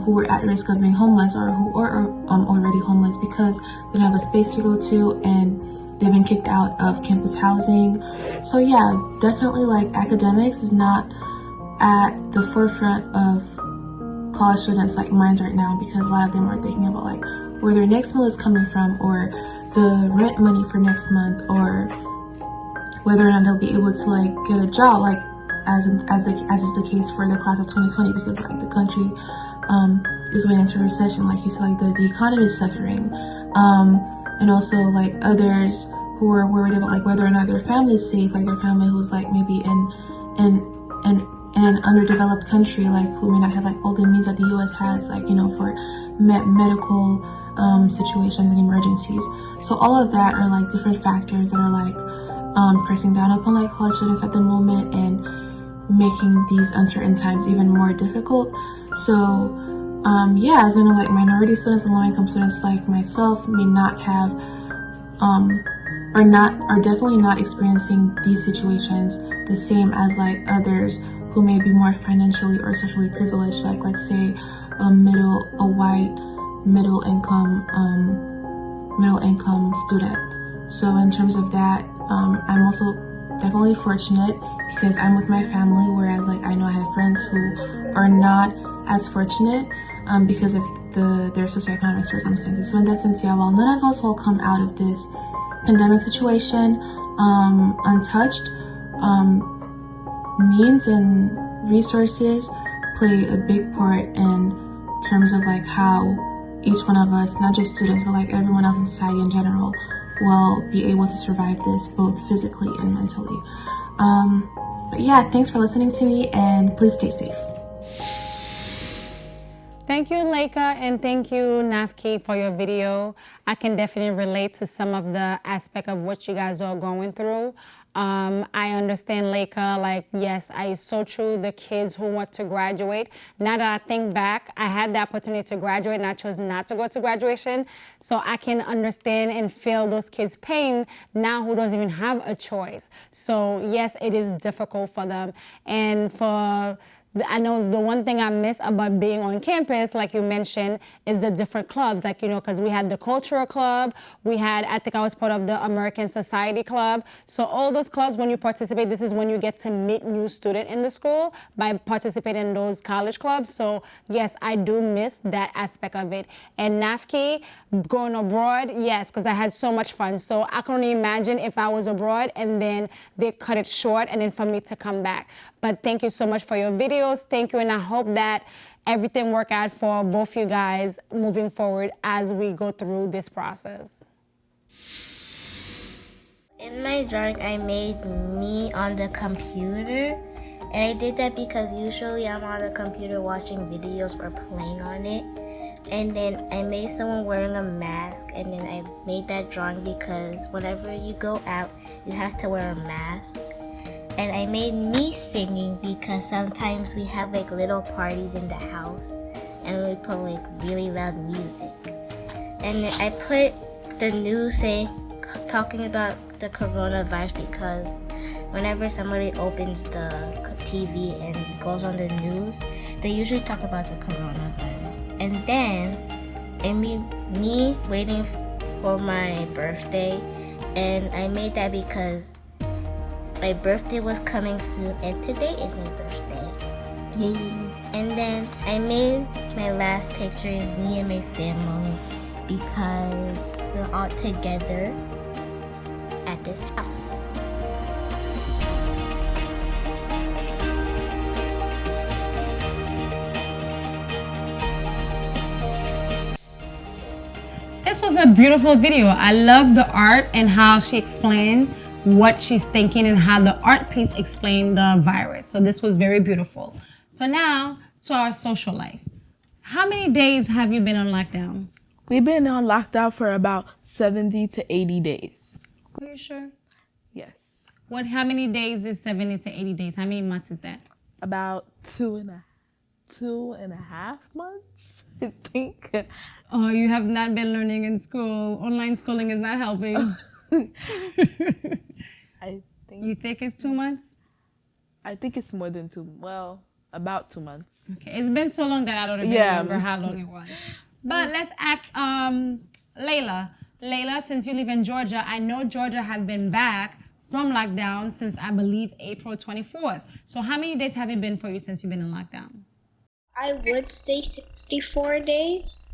who are at risk of being homeless or who are already homeless because they don't have a space to go to and they've been kicked out of campus housing. So yeah, definitely academics is not at the forefront of college students' minds right now, because a lot of them are thinking about where their next meal is coming from, or the rent money for next month, or whether or not they'll be able to get a job, as is the case for the class of 2020, because the country is going into recession. You said, the economy is suffering, and also others who are worried about whether or not their family is safe, their family who's maybe in an underdeveloped country, who may not have all the means that the U.S. has, for medical situations and emergencies. So all of that are different factors that are pressing down upon college students at the moment and making these uncertain times even more difficult. So yeah, as we know, minority students and low-income students like myself may not have are definitely not experiencing these situations the same as others who may be more financially or socially privileged, let's say a white middle income student. So in terms of that, I'm also definitely fortunate because I'm with my family, whereas I know I have friends who are not as fortunate because of their socioeconomic circumstances. So in that sense, yeah, while none of us will come out of this pandemic situation, untouched. Means and resources play a big part in terms of like how each one of us, not just students, but like everyone else in society in general, will be able to survive this both physically and mentally. But yeah, thanks for listening to me, and please stay safe. Thank you, Leica, and thank you, Nafki, for your video. I can definitely relate to some of the aspect of what you guys are going through. I understand, Leica, like, yes, it's so true, the kids who want to graduate. Now that I think back, I had the opportunity to graduate and I chose not to go to graduation. So I can understand and feel those kids' pain now who doesn't even have a choice. So yes, it is difficult for them. And I know the one thing I miss about being on campus, like you mentioned, is the different clubs. Like, because we had the cultural club, I think I was part of the American Society Club. So all those clubs, when you participate, this is when you get to meet new students in the school by participating in those college clubs. So yes, I do miss that aspect of it. And NAFKI, going abroad, yes, because I had so much fun. So I can only imagine if I was abroad and then they cut it short and then for me to come back. But thank you so much for your videos. Thank you, and I hope that everything work out for both you guys moving forward as we go through this process. In my drawing, I made me on the computer, and I did that because usually I'm on the computer watching videos or playing on it. And then I made someone wearing a mask, and then I made that drawing because whenever you go out, you have to wear a mask. And I made me singing because sometimes we have like little parties in the house and we put like really loud music. And I put the news talking about the coronavirus because whenever somebody opens the TV and goes on the news, they usually talk about the coronavirus. And then it made me waiting for my birthday, and I made that because my birthday was coming soon, and today is my birthday. And then I made my last picture is me and my family because we're all together at this house. This was a beautiful video. I love the art and how she explained what she's thinking and how the art piece explained the virus. So this was very beautiful. So now to our social life. How many days have you been on lockdown? We've been on lockdown for about 70 to 80 days. Are you sure? Yes. How many days is 70 to 80 days? How many months is that? About two and a half months, I think. Oh, you have not been learning in school. Online schooling is not helping. You think it's 2 months? I think it's more than about 2 months. Okay, it's been so long that I don't even remember how long it was. But let's ask Layla. Layla, since you live in Georgia, I know Georgia have been back from lockdown since I believe April 24th. So how many days have it been for you since you've been in lockdown? I would say 64 days.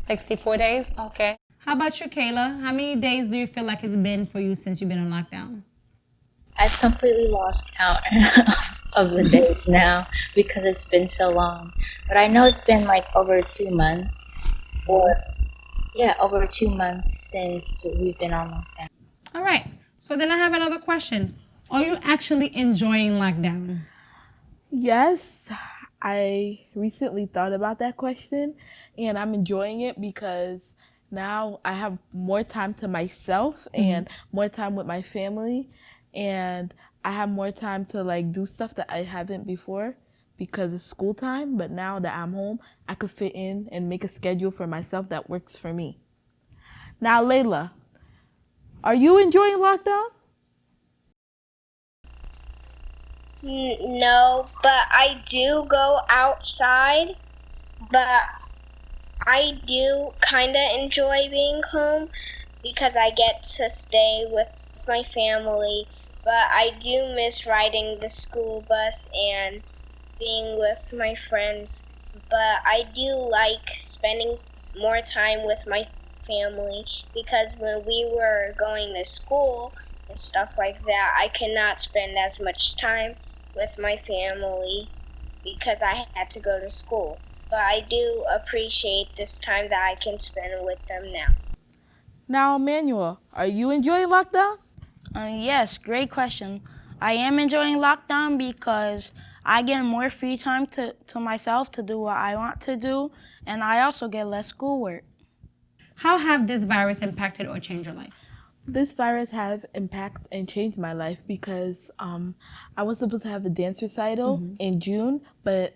64 days? Okay. How about you, Kayla? How many days do you feel like it's been for you since you've been on lockdown? I've completely lost count of the days now because it's been so long. But I know it's been like over 2 months. Over 2 months since we've been on lockdown. All right. So then I have another question. Are you actually enjoying lockdown? Yes. I recently thought about that question, and I'm enjoying it because now I have more time to myself and more time with my family, and I have more time to like do stuff that I haven't before because it's school time. But now that I'm home, I could fit in and make a schedule for myself that works for me. Now, Layla, are you enjoying lockdown? No, but I do go outside, but I do kind of enjoy being home because I get to stay with my family, but I do miss riding the school bus and being with my friends, but I do like spending more time with my family, because when we were going to school and stuff like that, I cannot spend as much time with my family because I had to go to school. But I do appreciate this time that I can spend with them now. Now, Emmanuel, are you enjoying lockdown? Yes, great question. I am enjoying lockdown because I get more free time to myself to do what I want to do, and I also get less schoolwork. How have this virus impacted or changed your life? This virus has impacted and changed my life because I was supposed to have a dance recital in June, but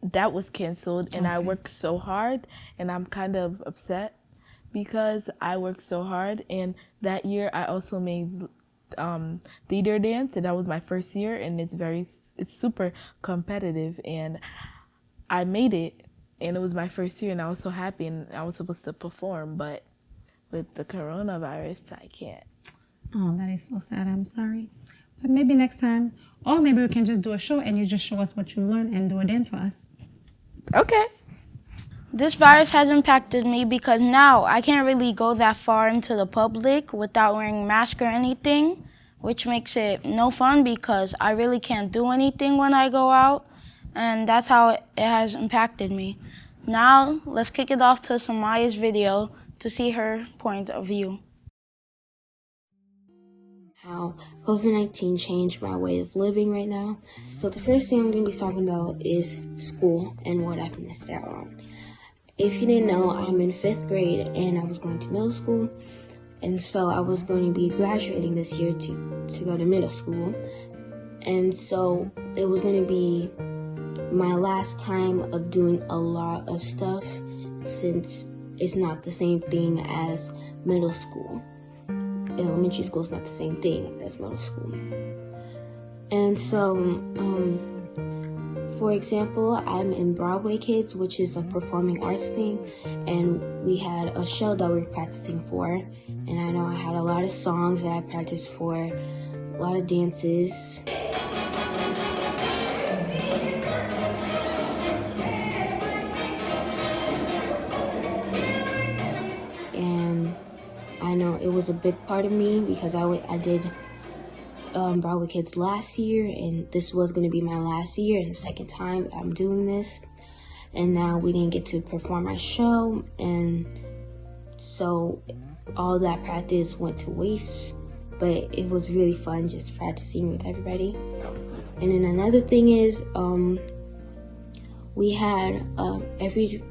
that was canceled, and I worked so hard, and I'm kind of upset because I worked so hard. And that year I also made theater dance, and that was my first year, and it's super competitive, and I made it, and it was my first year, and I was so happy, and I was supposed to perform, but with the coronavirus, I can't. Oh, that is so sad. I'm sorry. But maybe next time, or maybe we can just do a show and you just show us what you learned and do a dance for us. Okay. This virus has impacted me because now I can't really go that far into the public without wearing a mask or anything, which makes it no fun because I really can't do anything when I go out, and that's how it has impacted me. Now, let's kick it off to Samaya's video to see her point of view. How COVID-19 changed my way of living right now. So the first thing I'm going to be talking about is school and what I've missed out on. If you didn't know, I'm in 5th grade and I was going to middle school, and so I was going to be graduating this year to go to middle school, and so it was going to be my last time of doing a lot of stuff since it's not the same thing as middle school. Elementary school is not the same thing as middle school. And so, for example, I'm in Broadway Kids, which is a performing arts thing, and we had a show that we were practicing for, and I know I had a lot of songs that I practiced for, a lot of dances. And I know it was a big part of me because I did Broadway Kids last year, and this was going to be my last year and the second time I'm doing this, and now we didn't get to perform my show, and so all that practice went to waste, but it was really fun just practicing with everybody. And then another thing is we had every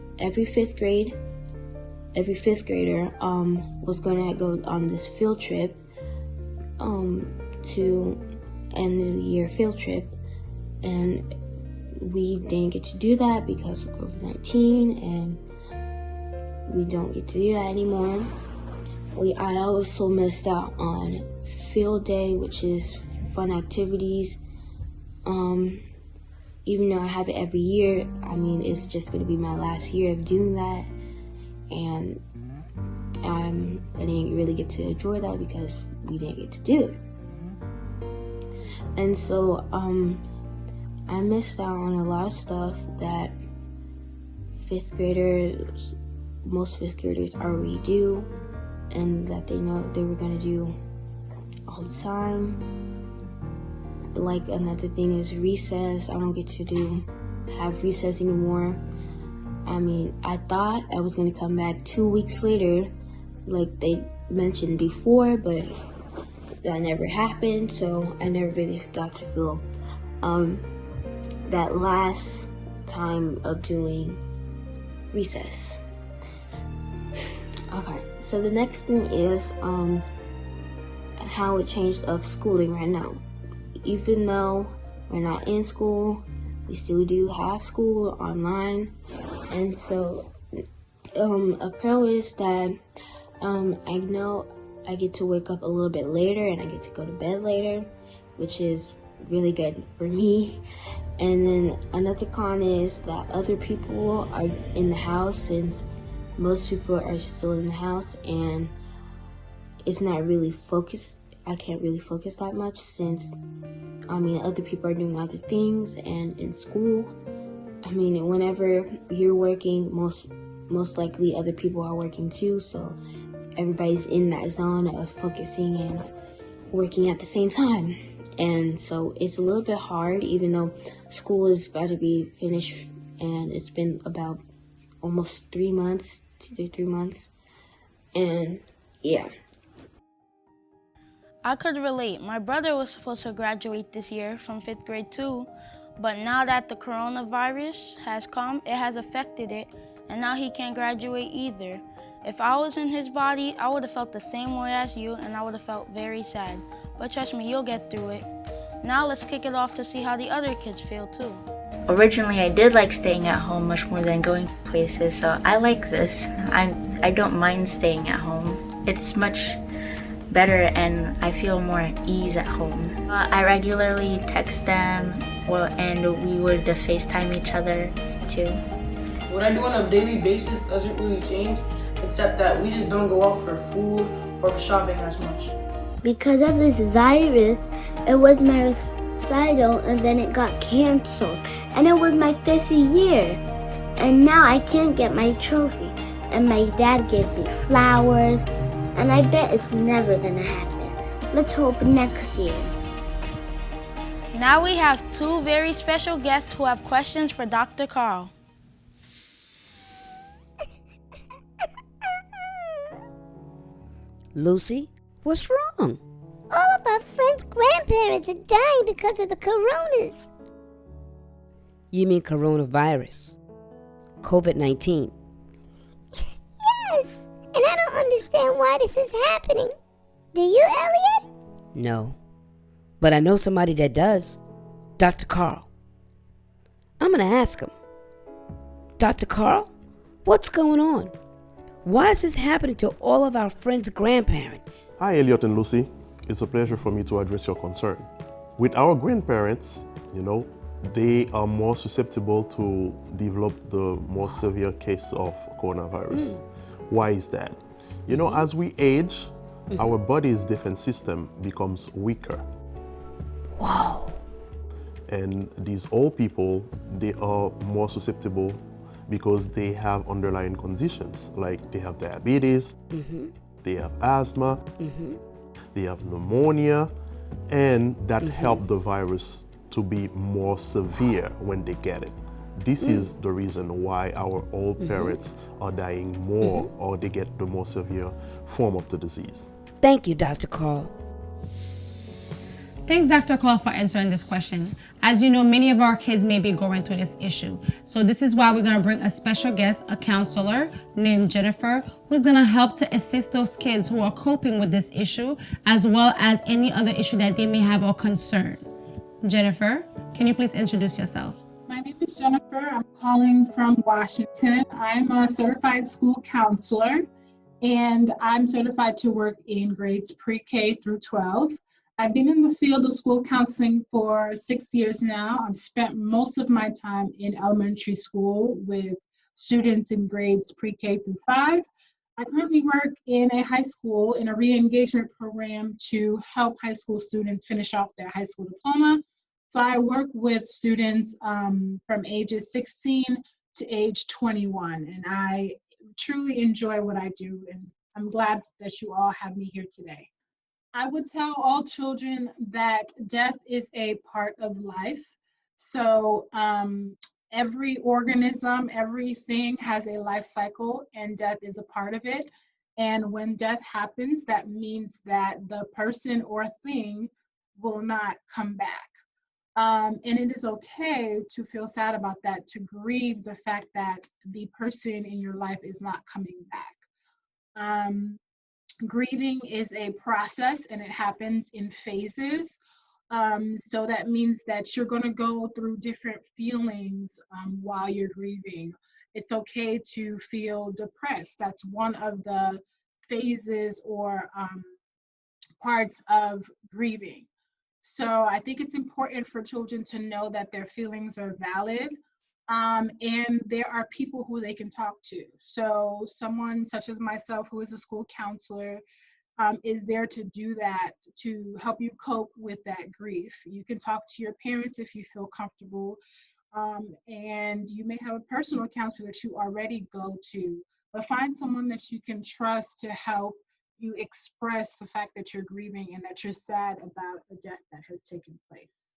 5th grader was going to go on this field trip to end of the year field trip, and we didn't get to do that because of COVID-19, and we don't get to do that anymore. I also missed out on field day, which is fun activities. Even though I have it every year, I mean, it's just going to be my last year of doing that, and I didn't really get to enjoy that because we didn't get to do it. And so I missed out on a lot of stuff that most 5th graders already do, and that they know they were going to do all the time. Like, another thing is recess. I don't get to have recess anymore. I mean, I thought I was going to come back 2 weeks later, like they mentioned before, but that never happened, so I never really got to feel that last time of doing recess. Okay, so the next thing is how it changed of schooling right now. Even though we're not in school, we still do have school online, and so a pro is that I know I get to wake up a little bit later and I get to go to bed later, which is really good for me. And then another con is that other people are in the house, since most people are still in the house, and it's not really focused. I can't really focus that much since, I mean, other people are doing other things, and in school, I mean, whenever you're working, most most likely other people are working too, so everybody's in that zone of focusing and working at the same time. And so it's a little bit hard, even though school is about to be finished, and it's been about almost 3 months, 2 to 3 months. And yeah. I could relate. My brother was supposed to graduate this year from 5th grade too, but now that the coronavirus has come, it has affected it, and now he can't graduate either. If I was in his body, I would have felt the same way as you, and I would have felt very sad. But trust me, you'll get through it. Now let's kick it off to see how the other kids feel too. Originally, I did like staying at home much more than going places, so I like this. I don't mind staying at home. It's much better and I feel more at ease at home. I regularly text them, and we would FaceTime each other too. What I do on a daily basis doesn't really change, except that we just don't go out for food or for shopping as much. Because of this virus, it was my recital and then it got canceled. And it was my 5th year. And now I can't get my trophy. And my dad gave me flowers. And I bet it's never gonna happen. Let's hope next year. Now we have two very special guests who have questions for Dr. Carl. Lucy, what's wrong? All of our friends' grandparents are dying because of the coronas. You mean coronavirus? COVID-19. Yes, and I don't understand why this is happening. Do you, Elliot? No, but I know somebody that does. Dr. Carl. I'm gonna ask him. Dr. Carl, what's going on? Why is this happening to all of our friends' grandparents? Hi, Elliot and Lucy. It's a pleasure for me to address your concern. With our grandparents, they are more susceptible to develop the more severe case of coronavirus. Why is that? As we age, our body's defense system becomes weaker. Wow. And these old people, they are more susceptible because they have underlying conditions, like they have diabetes, they have asthma, they have pneumonia, and that help the virus to be more severe when they get it. This is the reason why our old parents are dying more or they get the more severe form of the disease. Thank you, Dr. Carl. Thanks, Dr. Carl, for answering this question. As you know, many of our kids may be going through this issue. So this is why we're going to bring a special guest, a counselor named Jennifer, who's going to help to assist those kids who are coping with this issue, as well as any other issue that they may have or concern. Jennifer, can you please introduce yourself? My name is Jennifer. I'm calling from Washington. I'm a certified school counselor, and I'm certified to work in grades pre-K through 12. I've been in the field of school counseling for 6 years now. I've spent most of my time in elementary school with students in grades pre-K through 5. I currently work in a high school in a re-engagement program to help high school students finish off their high school diploma. So I work with students from ages 16 to age 21, and I truly enjoy what I do, and I'm glad that you all have me here today. I would tell all children that death is a part of life. So every organism, everything has a life cycle, and death is a part of it. And when death happens, that means that the person or thing will not come back. And it is okay to feel sad about that, to grieve the fact that the person in your life is not coming back. Grieving is a process and it happens in phases. So that means that you're going to go through different feelings while you're grieving. It's okay to feel depressed. That's one of the phases or parts of grieving. So I think it's important for children to know that their feelings are valid, and there are people who they can talk to. So someone such as myself, who is a school counselor, is there to do that, to help you cope with that grief. You can talk to your parents if you feel comfortable. And you may have a personal counselor that you already go to, but find someone that you can trust to help you express the fact that you're grieving and that you're sad about a death that has taken place.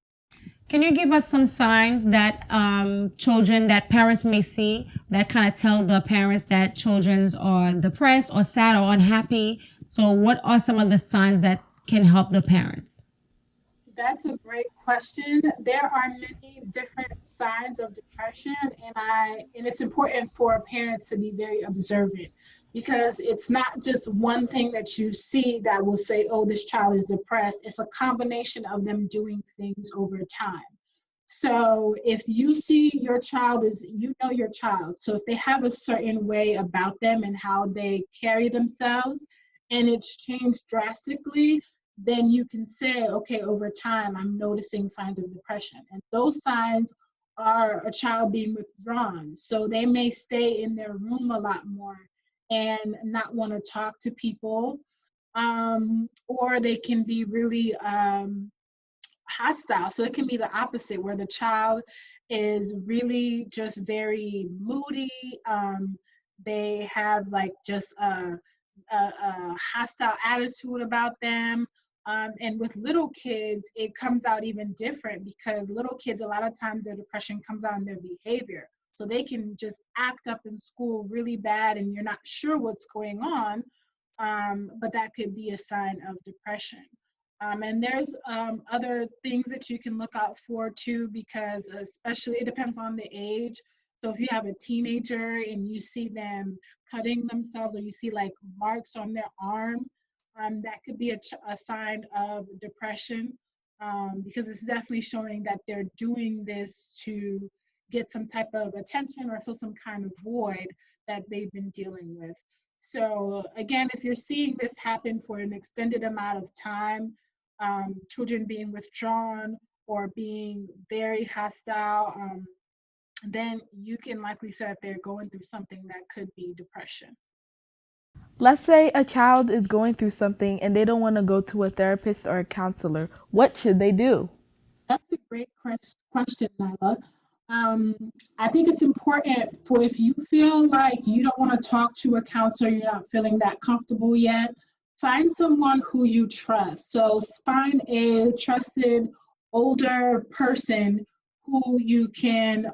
Can you give us some signs that that parents may see that kind of tell the parents that children are depressed or sad or unhappy? So what are some of the signs that can help the parents? That's a great question. There are many different signs of depression, and it's important for parents to be very observant, because it's not just one thing that you see that will say, oh, this child is depressed. It's a combination of them doing things over time. So if you see your child you know your child. So if they have a certain way about them and how they carry themselves and it's changed drastically, then you can say, okay, over time, I'm noticing signs of depression. And those signs are a child being withdrawn. So they may stay in their room a lot more and not want to talk to people. Or they can be really hostile. So it can be the opposite, where the child is really just very moody. They have like just a hostile attitude about them. And with little kids, it comes out even different, because little kids, a lot of times their depression comes out in their behavior. So they can just act up in school really bad and you're not sure what's going on, but that could be a sign of depression. And there's other things that you can look out for too, because especially it depends on the age. So if you have a teenager and you see them cutting themselves, or you see like marks on their arm, that could be a sign of depression, because it's definitely showing that they're doing this to get some type of attention or fill some kind of void that they've been dealing with. So again, if you're seeing this happen for an extended amount of time, children being withdrawn or being very hostile, then you can likely say that they're going through something that could be depression. Let's say a child is going through something and they don't want to go to a therapist or a counselor. What should they do? That's a great question, Nyla. Um, I think it's important for, if you feel like you don't want to talk to a counselor, you're not feeling that comfortable yet, find someone who you trust. So find a trusted older person who you can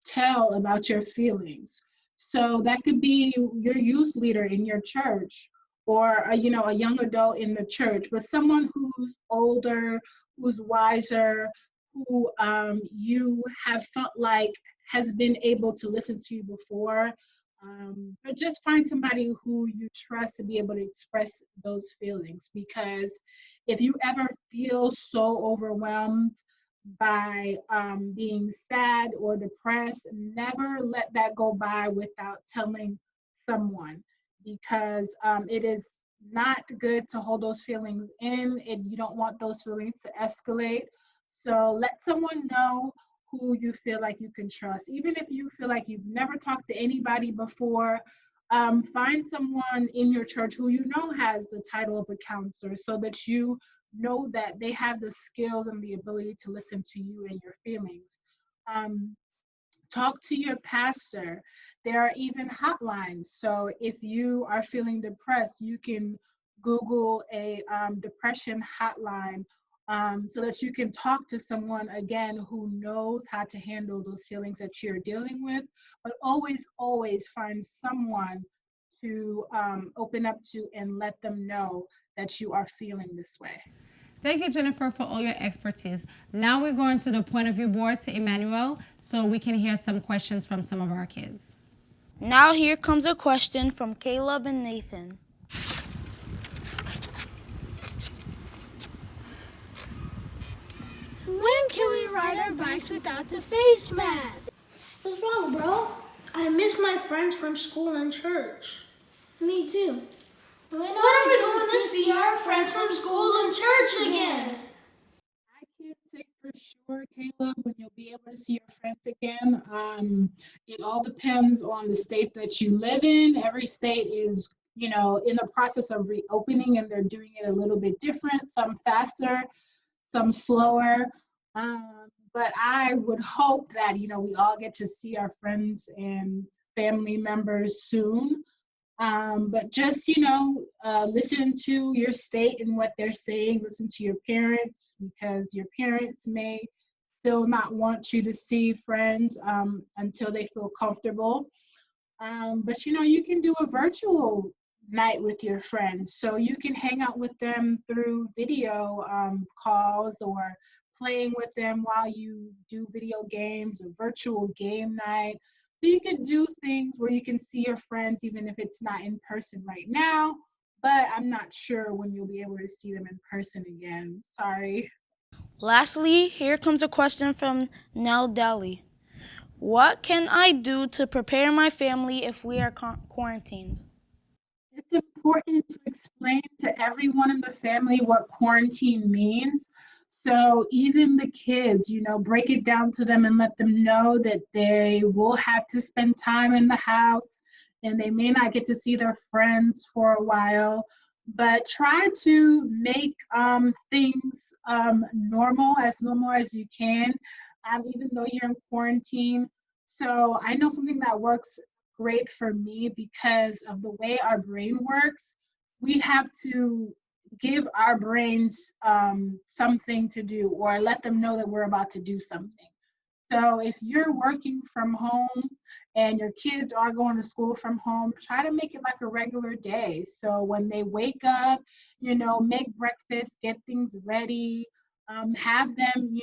tell about your feelings. So that could be your youth leader in your church, or a young adult in the church, but someone who's older, who's wiser, who you have felt like has been able to listen to you before. But just find somebody who you trust to be able to express those feelings, because if you ever feel so overwhelmed by being sad or depressed, never let that go by without telling someone, because it is not good to hold those feelings in, and you don't want those feelings to escalate. So let someone know who you feel like you can trust. Even if you feel like you've never talked to anybody before, find someone in your church who you know has the title of a counselor, so that you know that they have the skills and the ability to listen to you and your feelings. Um, Talk to your pastor. There are even hotlines. So if you are feeling depressed, you can Google a depression hotline, so that you can talk to someone again who knows how to handle those feelings that you're dealing with. But always, always find someone to open up to and let them know that you are feeling this way. Thank you, Jennifer, for all your expertise. Now we're going to the point of view board to Emmanuel, so we can hear some questions from some of our kids. Now here comes a question from Caleb and Nathan. When can we ride our bikes without the face mask? What's wrong, bro? I miss my friends from school and church. Me too. When are we going to see our friends from school and church again? I can't say for sure, Caleb, when you'll be able to see your friends again. It all depends on the state that you live in. Every state is, in the process of reopening, and they're doing it a little bit different. Some faster, some slower. But I would hope that, we all get to see our friends and family members soon. But just, listen to your state and what they're saying. Listen to your parents, because your parents may still not want you to see friends until they feel comfortable. But you can do a virtual night with your friends. So you can hang out with them through video calls, or playing with them while you do video games, or virtual game night. So you can do things where you can see your friends even if it's not in person right now. But I'm not sure when you'll be able to see them in person again. Sorry. Lastly, here comes a question from Nell Deli. What can I do to prepare my family if we are quarantined? It's important to explain to everyone in the family what quarantine means. So even the kids, break it down to them and let them know that they will have to spend time in the house and they may not get to see their friends for a while. But try to make things normal as you can, even though you're in quarantine. So I know something that works great for me because of the way our brain works. We have to give our brains something to do, or let them know that we're about to do something. So if you're working from home and your kids are going to school from home, try to make it like a regular day. So when they wake up, make breakfast, get things ready, have them,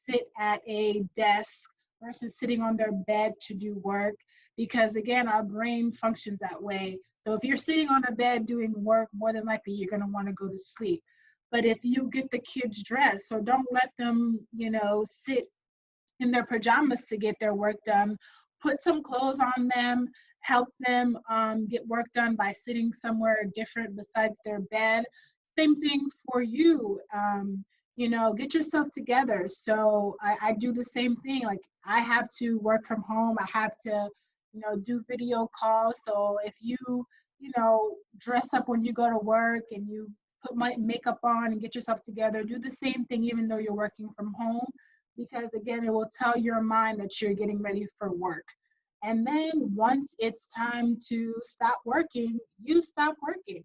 sit at a desk versus sitting on their bed to do work. Because again, our brain functions that way. So if you're sitting on a bed doing work, more than likely you're going to want to go to sleep. But if you get the kids dressed, so don't let them, sit in their pajamas to get their work done. Put some clothes on them, help them get work done by sitting somewhere different besides their bed. Same thing for you. Get yourself together. So I do the same thing. Like I have to work from home. I have to, do video calls. So if dress up when you go to work and you put my makeup on and get yourself together, do the same thing even though you're working from home, because again, it will tell your mind that you're getting ready for work. And then once it's time to stop working, you stop working.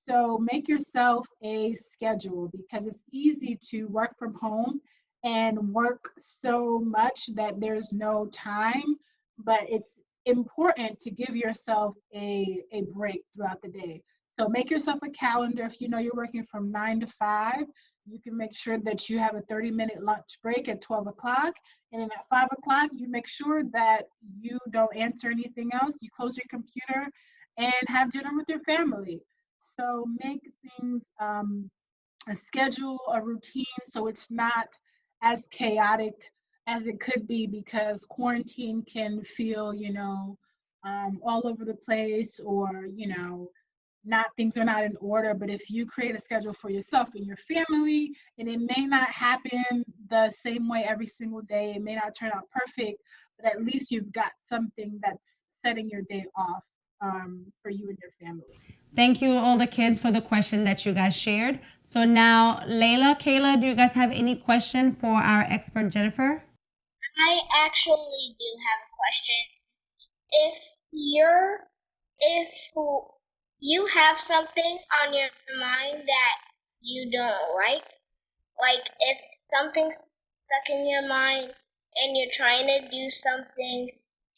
So make yourself a schedule, because it's easy to work from home and work so much that there's no time, but it's important to give yourself a break throughout the day. So make yourself a calendar. If you know you're working from 9 to 5, you can make sure that you have a 30-minute lunch break at 12 o'clock. And then at 5 o'clock, you make sure that you don't answer anything else. You close your computer and have dinner with your family. So make things a schedule, a routine, so it's not as chaotic as it could be, because quarantine can feel, all over the place, or, not things are not in order. But if you create a schedule for yourself and your family, and it may not happen the same way every single day, it may not turn out perfect, but at least you've got something that's setting your day off for you and your family. Thank you, all the kids, for the question that you guys shared. So now, Layla, Kayla, do you guys have any question for our expert, Jennifer? I actually do have a question. If you have something on your mind that you don't like if something's stuck in your mind and you're trying to do something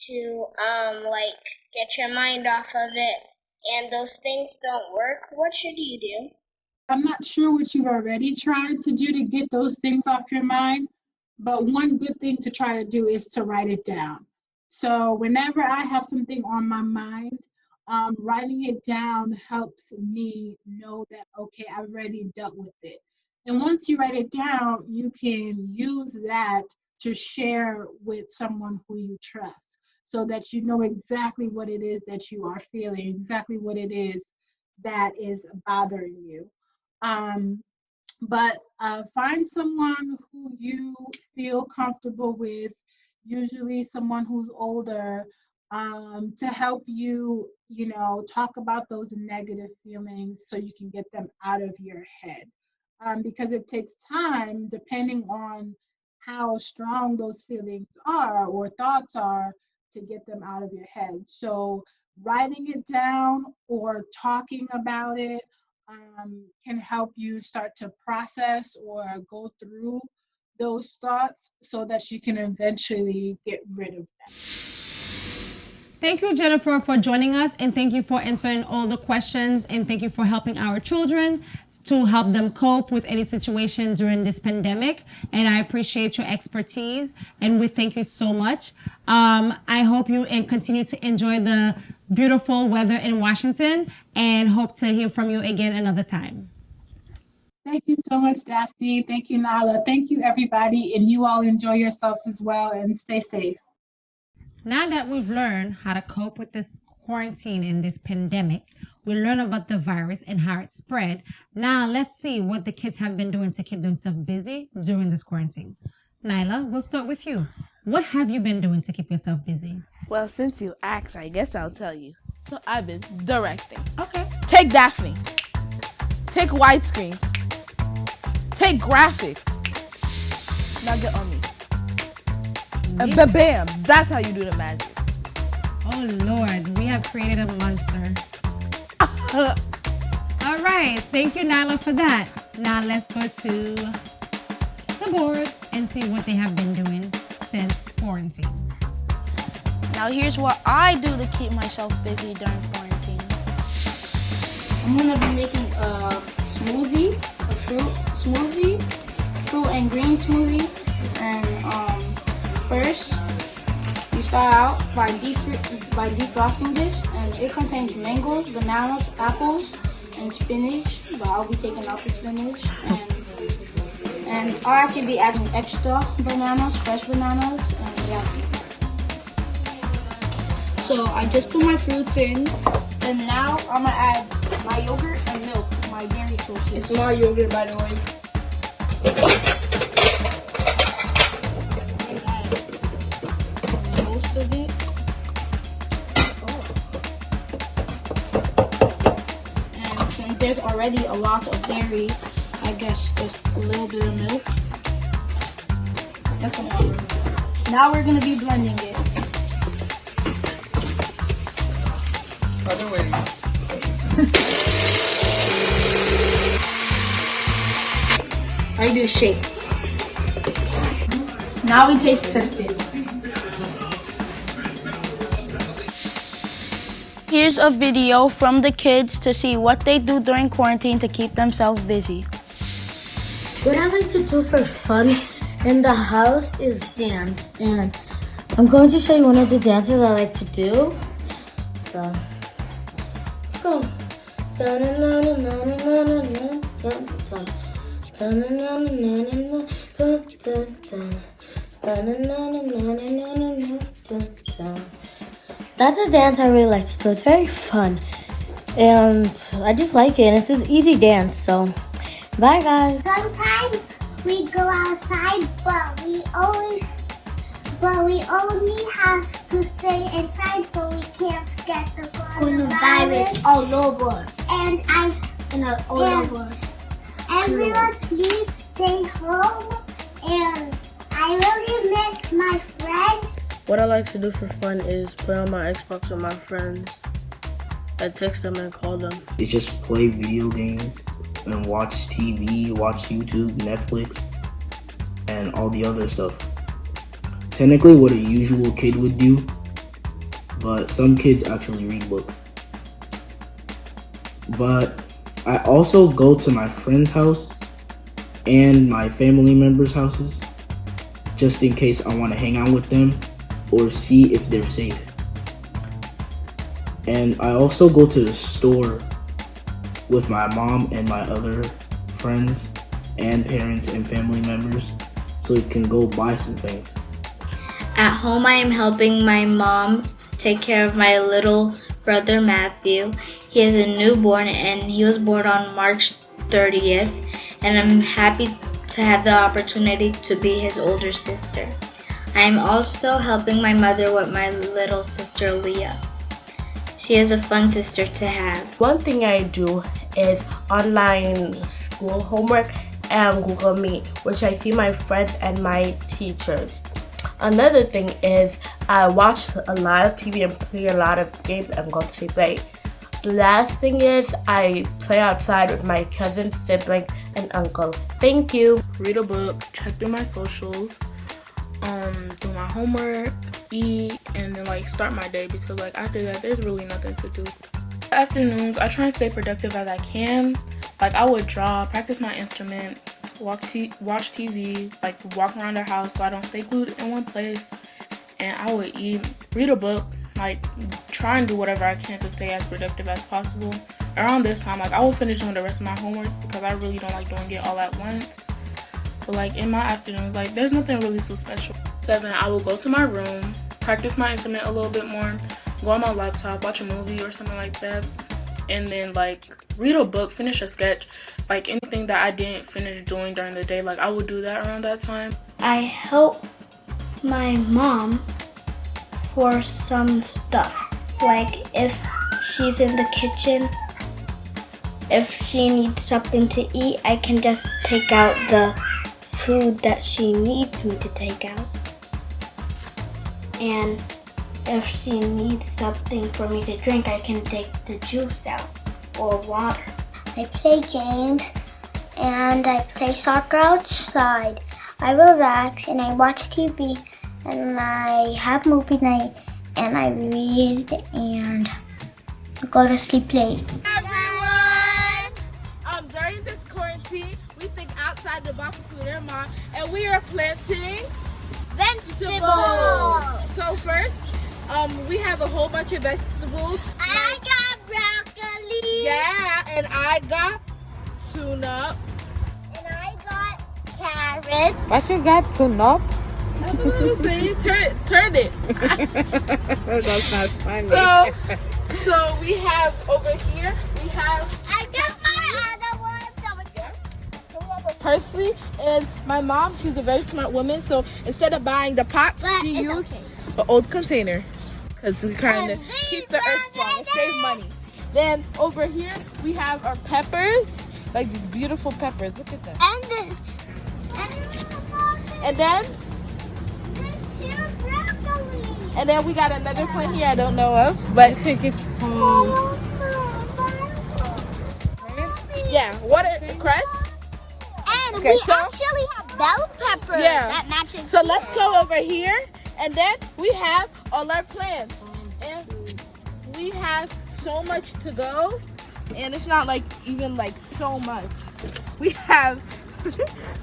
to get your mind off of it, and those things don't work, what should you do? I'm not sure what you've already tried to do to get those things off your mind, but one good thing to try to do is to write it down. So whenever I have something on my mind, writing it down helps me know that, okay, I've already dealt with it. And once you write it down, you can use that to share with someone who you trust, so that you know exactly what it is that you are feeling, exactly what it is that is bothering you. Um, but find someone who you feel comfortable with, usually someone who's older, to help you, talk about those negative feelings so you can get them out of your head. Because it takes time, depending on how strong those feelings are or thoughts are to get them out of your head. So writing it down or talking about it can help you start to process or go through those thoughts so that you can eventually get rid of them. Thank you, Jennifer, for joining us, and thank you for answering all the questions, and thank you for helping our children to help them cope with any situation during this pandemic. And I appreciate your expertise, and we thank you so much. I hope you and continue to enjoy the beautiful weather in Washington, and hope to hear from you again another time. Thank you so much, Daphne. Thank you, Nala. Thank you, everybody, and you all enjoy yourselves as well, and stay safe. Now that we've learned how to cope with this quarantine and this pandemic, we learn about the virus and how it spread. Now let's see what the kids have been doing to keep themselves busy during this quarantine. Nyla, we'll start with you. What have you been doing to keep yourself busy? Well, since you asked, I guess I'll tell you. So I've been directing. Okay. Take Daphne. Take widescreen. Take graphic. Now get on me. Bam! That's how you do the magic. Oh Lord, we have created a monster. All right, thank you, Nyla, for that. Now let's go to the board and see what they have been doing since quarantine. Now here's what I do to keep myself busy during quarantine. I'm gonna be making a smoothie, a fruit smoothie, fruit and green smoothie, and first, you start out by defrosting this, and it contains mangoes, bananas, apples, and spinach. But I'll be taking out the spinach, and I'll actually be adding extra bananas, fresh bananas, and yeah. So I just put my fruits in, and now I'm gonna add my yogurt and milk, my dairy sources. It's my yogurt, by the way. Of it. And since there's already a lot of dairy, I guess just a little bit of milk. That's enough. Now we're gonna be blending it. Other way. I do shake. Now we taste test it. Here's a video from the kids to see what they do during quarantine to keep themselves busy. What I like to do for fun in the house is dance, and I'm going to show you one of the dances I like to do. So, let's go. That's a dance I really like to do. It's very fun, and I just like it, and it's an easy dance, so bye guys. Sometimes we go outside, but we only have to stay inside so we can't get the coronavirus all over us. And we must please stay home, and I really miss my friends. What I like to do for fun is play on my Xbox with my friends. I text them and call them. It's just play video games and watch TV, watch YouTube, Netflix, and all the other stuff. Technically what a usual kid would do, but some kids actually read books. But I also go to my friend's house and my family members' houses just in case I want to hang out with them or see if they're safe. And I also go to the store with my mom and my other friends and parents and family members so we can go buy some things. At home, I am helping my mom take care of my little brother Matthew. He is a newborn and he was born on March 30th, and I'm happy to have the opportunity to be his older sister. I am also helping my mother with my little sister Leah. She is a fun sister to have. One thing I do is online school homework, and Google Meet, which I see my friends and my teachers. Another thing is I watch a lot of TV and play a lot of games and go to sleep late. The last thing is I play outside with my cousins, siblings, and uncle. Thank you. Read a book, check through my socials, do my homework, eat, and then like start my day, because like after that there's really nothing to do. Afternoons, I try and stay productive as I can. Like I would draw, practice my instrument, watch TV, like walk around the house so I don't stay glued in one place, and I would eat, read a book, like try and do whatever I can to stay as productive as possible. Around this time, like I will finish doing the rest of my homework because I really don't like doing it all at once. But like in my afternoons, like there's nothing really so special. 7, I will go to my room, practice my instrument a little bit more, go on my laptop, watch a movie or something like that, and then like read a book, finish a sketch, like anything that I didn't finish doing during the day, like I would do that around that time. I help my mom for some stuff, like if she's in the kitchen, if she needs something to eat, I can just take out the food that she needs me to take out. And if she needs something for me to drink, I can take the juice out or water. I play games and I play soccer outside. I relax and I watch TV and I have movie night and I read and go to sleep late. Everyone! During this quarantine, we think outside the box with our mom, and we are planting vegetables. So first, we have a whole bunch of vegetables. I got broccoli. Yeah, and I got tuna. And I got carrot. What you got, tuna? I don't know what to say. Turn it. That's not funny. So we have over here, we have I got my other one. parsley, and my mom, she's a very smart woman, so instead of buying the pots, she used an old container because we kind of keep the earth strong and save money. Then over here we have our peppers, like these beautiful peppers. Look at them. And then we got another plant here I don't know of, but I think it's yeah, watercress. And we actually have bell peppers that matches. So let's go over here, and then we have all our plants, and we have so much to go, and it's not like even like so much. We have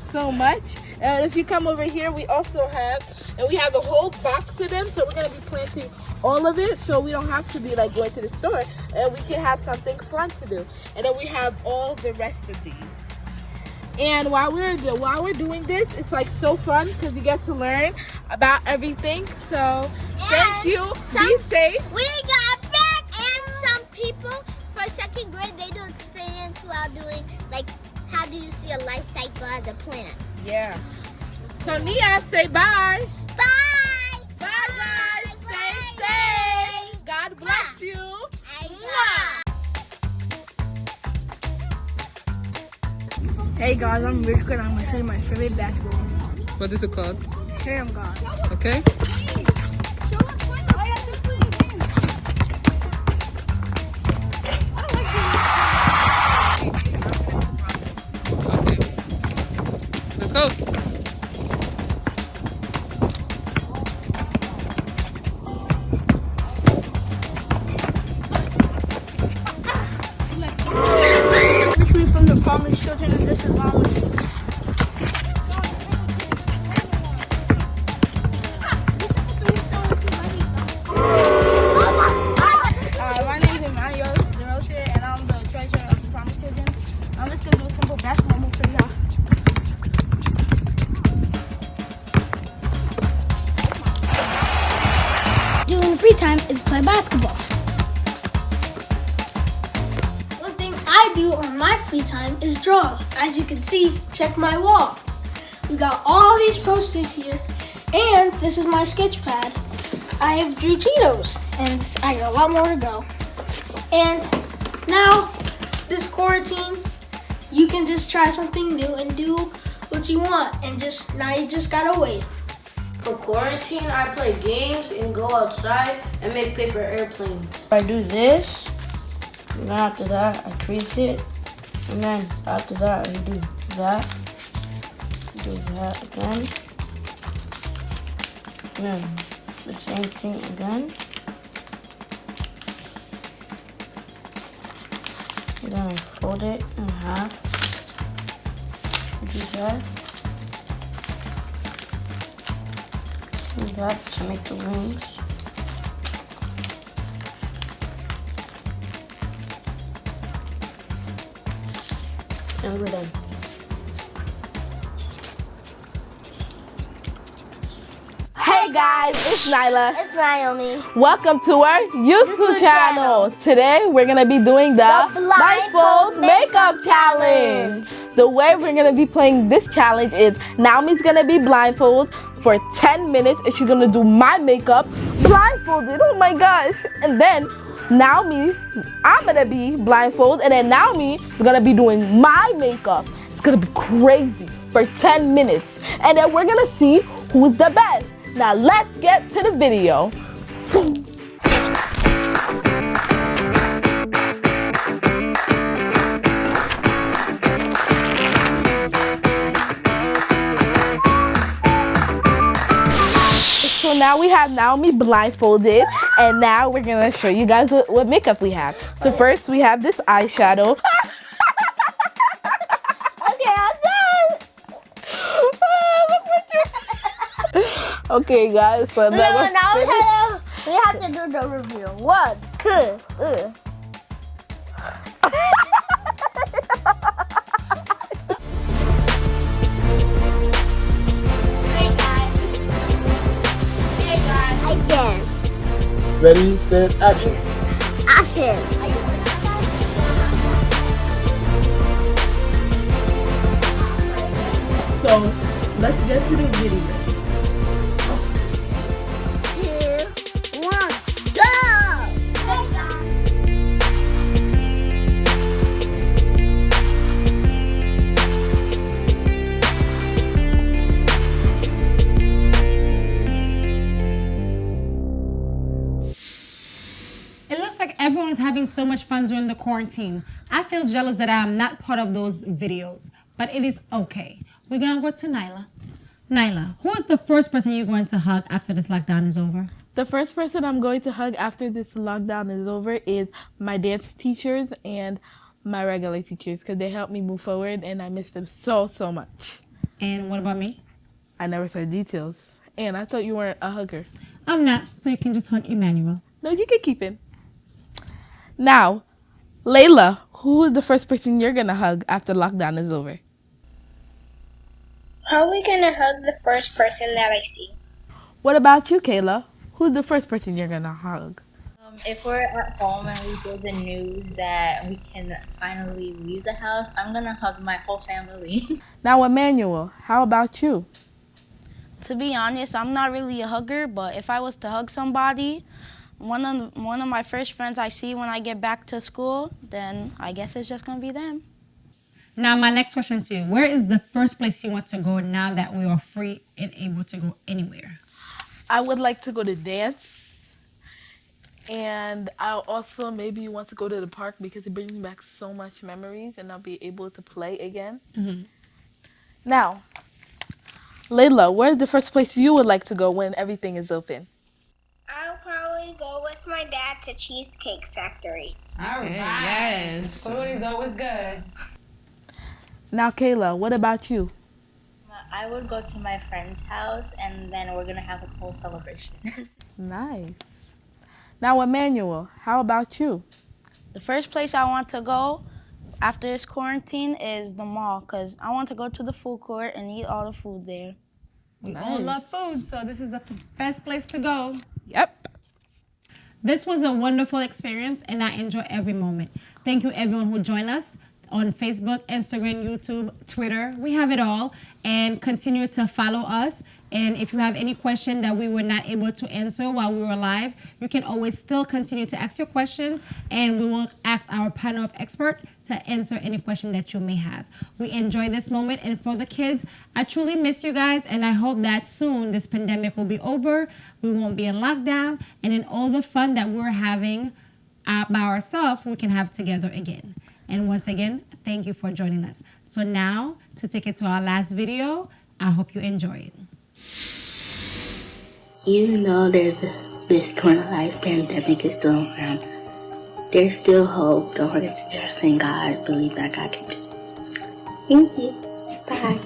so much. And if you come over here, we also have, and we have a whole box of them, so we're gonna be planting all of it, so we don't have to be like going to the store, and we can have something fun to do. And then we have all the rest of these. And while we're doing this, it's like so fun because you get to learn about everything. So thank you. Be safe. We got back, and some people for second grade, they do experience while doing like how do you see a life cycle as a plant. Yeah. So Nia, say bye. Bye. Bye guys. Stay safe. God bless you. Hey guys, I'm Rich and I'm gonna show you my favorite basketball. What is it called? Sham God. Okay. Let's go. From the Promised Children, and this is Mama. My name is Eben-Ezer, and I'm the treasurer of the Promised Children. I'm just gonna do a simple basketball move for y'all. Doing free time is play basketball. One thing I do on my free time is draw. As you can see, check my wall. We got all these posters here, and this is my sketch pad. I have drew Cheetos, and I got a lot more to go. And now, this quarantine, you can just try something new and do what you want, and now you just gotta wait. For quarantine, I play games and go outside and make paper airplanes. I do this, and then after that, I crease it, and then after that, I do that again, and then the same thing again, and then I fold it in half, do that. Do that to make the wings. And we're done. Hey guys, it's Nyla. It's Naomi. Welcome to our YouTube channel. Today we're gonna be doing the Blindfold Makeup Challenge. The way we're gonna be playing this challenge is Naomi's gonna be blindfolded for 10 minutes and she's gonna do my makeup blindfolded. Oh my gosh. And then Naomi, I'm gonna be blindfolded, and then Naomi is gonna be doing my makeup. It's gonna be crazy for 10 minutes. And then we're gonna see who's the best. Now let's get to the video. So now we have Naomi blindfolded, and now we're gonna show you guys what makeup we have. So first we have this eyeshadow. Okay, I'm done. Okay guys, so that was we have to do the review. 1, 2, Again. Ready, set, action. Action. So let's get to the video. 2, 1, go! It looks like everyone is having so much fun during the quarantine. I feel jealous that I am not part of those videos, but it is okay. We're gonna go to Nyla. Nyla, who is the first person you're going to hug after this lockdown is over? The first person I'm going to hug after this lockdown is over is my dance teachers and my regular teachers, because they helped me move forward and I miss them so much. And what about me? I never said details. And I thought you weren't a hugger. I'm not, so you can just hug Emmanuel. No, you can keep him. Now, Layla, who is the first person you're going to hug after lockdown is over? Probably gonna hug the first person that I see. What about you, Kayla? Who's the first person you're going to hug? If we're at home and we hear the news that we can finally leave the house, I'm gonna hug my whole family. Now, Emmanuel, how about you? To be honest, I'm not really a hugger, but if I was to hug somebody, one of my first friends I see when I get back to school, then I guess it's just gonna be them. Now, my next question to you, where is the first place you want to go now that we are free and able to go anywhere? I would like to go to dance. And I also maybe want to go to the park because it brings me back so much memories and I'll be able to play again. Mm-hmm. Now, Layla, where's the first place you would like to go when everything is open? I'll probably go with my dad to Cheesecake Factory. All right. Yes. Food is always good. Now, Kayla, what about you? I would go to my friend's house and then we're gonna have a whole celebration. Nice. Now, Emmanuel, how about you? The first place I want to go after this quarantine is the mall, because I want to go to the food court and eat all the food there. We all love food, so this is the best place to go. Yep. This was a wonderful experience, and I enjoy every moment. Thank you, everyone who joined us on Facebook, Instagram, YouTube, Twitter. We have it all. And continue to follow us And if you have any question that we were not able to answer while we were live, you can always still continue to ask your questions, and we will ask our panel of experts to answer any question that you may have. We enjoy this moment, and for the kids, I truly miss you guys, and I hope that soon this pandemic will be over, we won't be in lockdown, and in all the fun that we're having by ourselves, we can have together again. And once again, thank you for joining us. So now, to take it to our last video, I hope you enjoy it. Even though this coronavirus pandemic is still around, there's still hope. Don't forget to trust in God. Believe that God can do it. Thank you. Bye.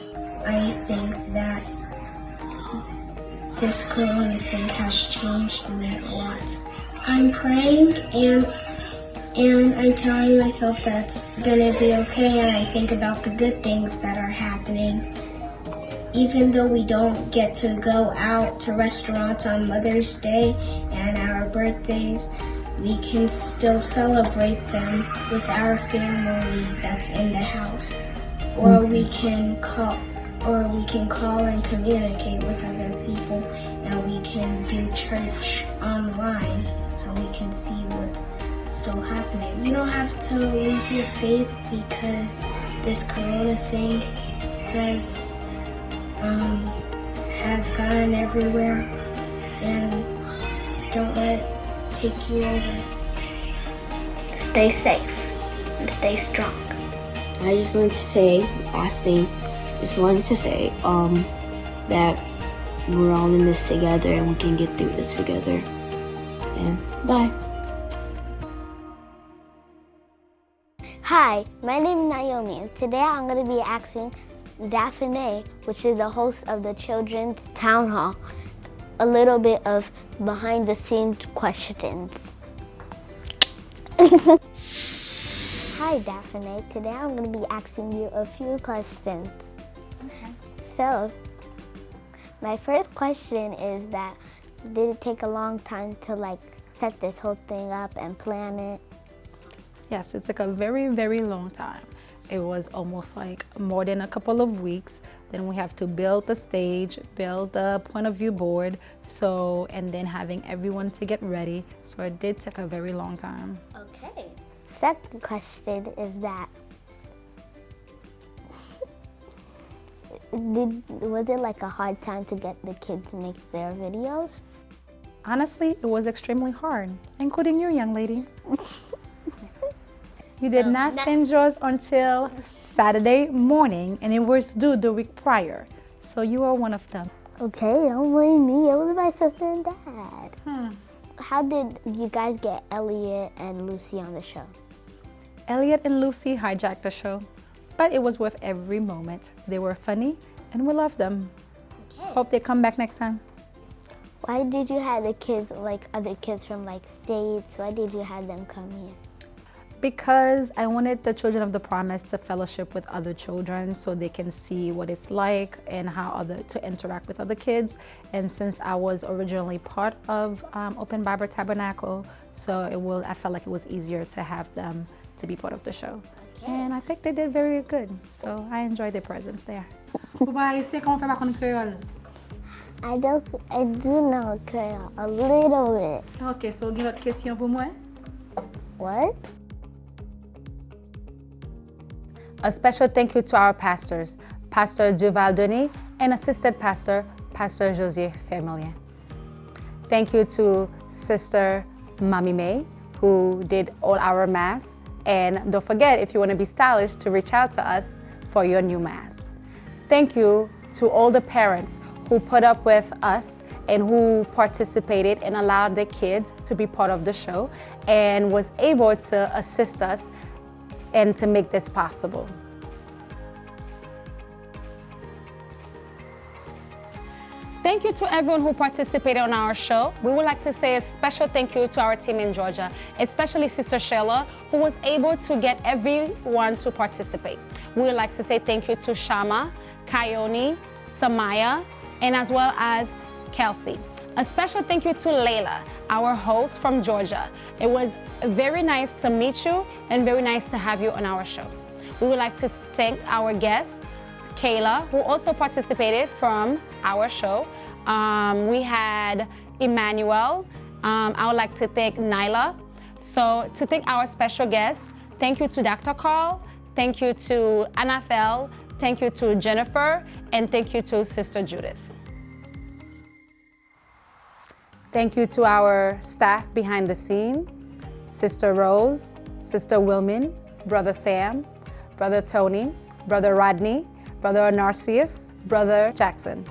I think that this corona thing has changed me a lot. I'm praying and I'm telling myself that it's gonna be okay, and I think about the good things that are happening. Even though we don't get to go out to restaurants on Mother's Day and our birthdays, we can still celebrate them with our family that's in the house. Or we can call and communicate with other people, and we can do church online so we can see what's still happening. We don't have to lose your faith because this corona thing has gone everywhere, and don't let it take you over. Stay safe and stay strong. I just wanted to say, that we're all in this together and we can get through this together. And bye. Hi, my name is Naomi, and today I'm going to be asking Daphne, which is the host of the Children's Town Hall, a little bit of behind the scenes questions. Hi Daphne, today I'm going to be asking you a few questions. Okay. So, my first question is that, did it take a long time to set this whole thing up and plan it? Yes, it took a very, very long time. It was almost more than a couple of weeks. Then we have to build the stage, build the point of view board, and then having everyone to get ready. So it did take a very long time. Okay. Second question is that, was it a hard time to get the kids to make their videos? Honestly, it was extremely hard, including you, young lady. You did not send yours until Saturday morning, and it was due the week prior. So you are one of them. Okay, don't blame me. It was my sister and dad. How did you guys get Elliot and Lucy on the show? Elliot and Lucy hijacked the show, but it was worth every moment. They were funny, and we love them. Okay. Hope they come back next time. Why did you have the kids, other kids from states? Why did you have them come here? Because I wanted the children of the Promise to fellowship with other children so they can see what it's like and how to interact with other kids. And since I was originally part of Open Bible Tabernacle, I felt like it was easier to have them to be part of the show. Okay. And I think they did very good. So I enjoyed their presence there. I do know Creole a little bit. Okay, so you have a question for me? What? A special thank you to our pastors, Pastor Duval Denis and Assistant Pastor, Pastor Josier Fermelier. Thank you to Sister Mami May, who did all our masks. And don't forget, if you want to be stylish, to reach out to us for your new mask. Thank you to all the parents who put up with us and who participated and allowed their kids to be part of the show and was able to assist us and to make this possible. Thank you to everyone who participated on our show. We would like to say a special thank you to our team in Georgia, especially Sister Sheila, who was able to get everyone to participate. We would like to say thank you to Shama, Kayoni, Samaya, and as well as Kelsey. A special thank you to Layla, our host from Georgia. It was very nice to meet you and very nice to have you on our show. We would like to thank our guest, Kayla, who also participated from our show. We had Emmanuel. I would like to thank Nyla. So to thank our special guests, thank you to Dr. Carl, thank you to Anathel, thank you to Jennifer, and thank you to Sister Judith. Thank you to our staff behind the scene, Sister Rose, Sister Wilman, Brother Sam, Brother Tony, Brother Rodney, Brother Narcisus, Brother Jackson.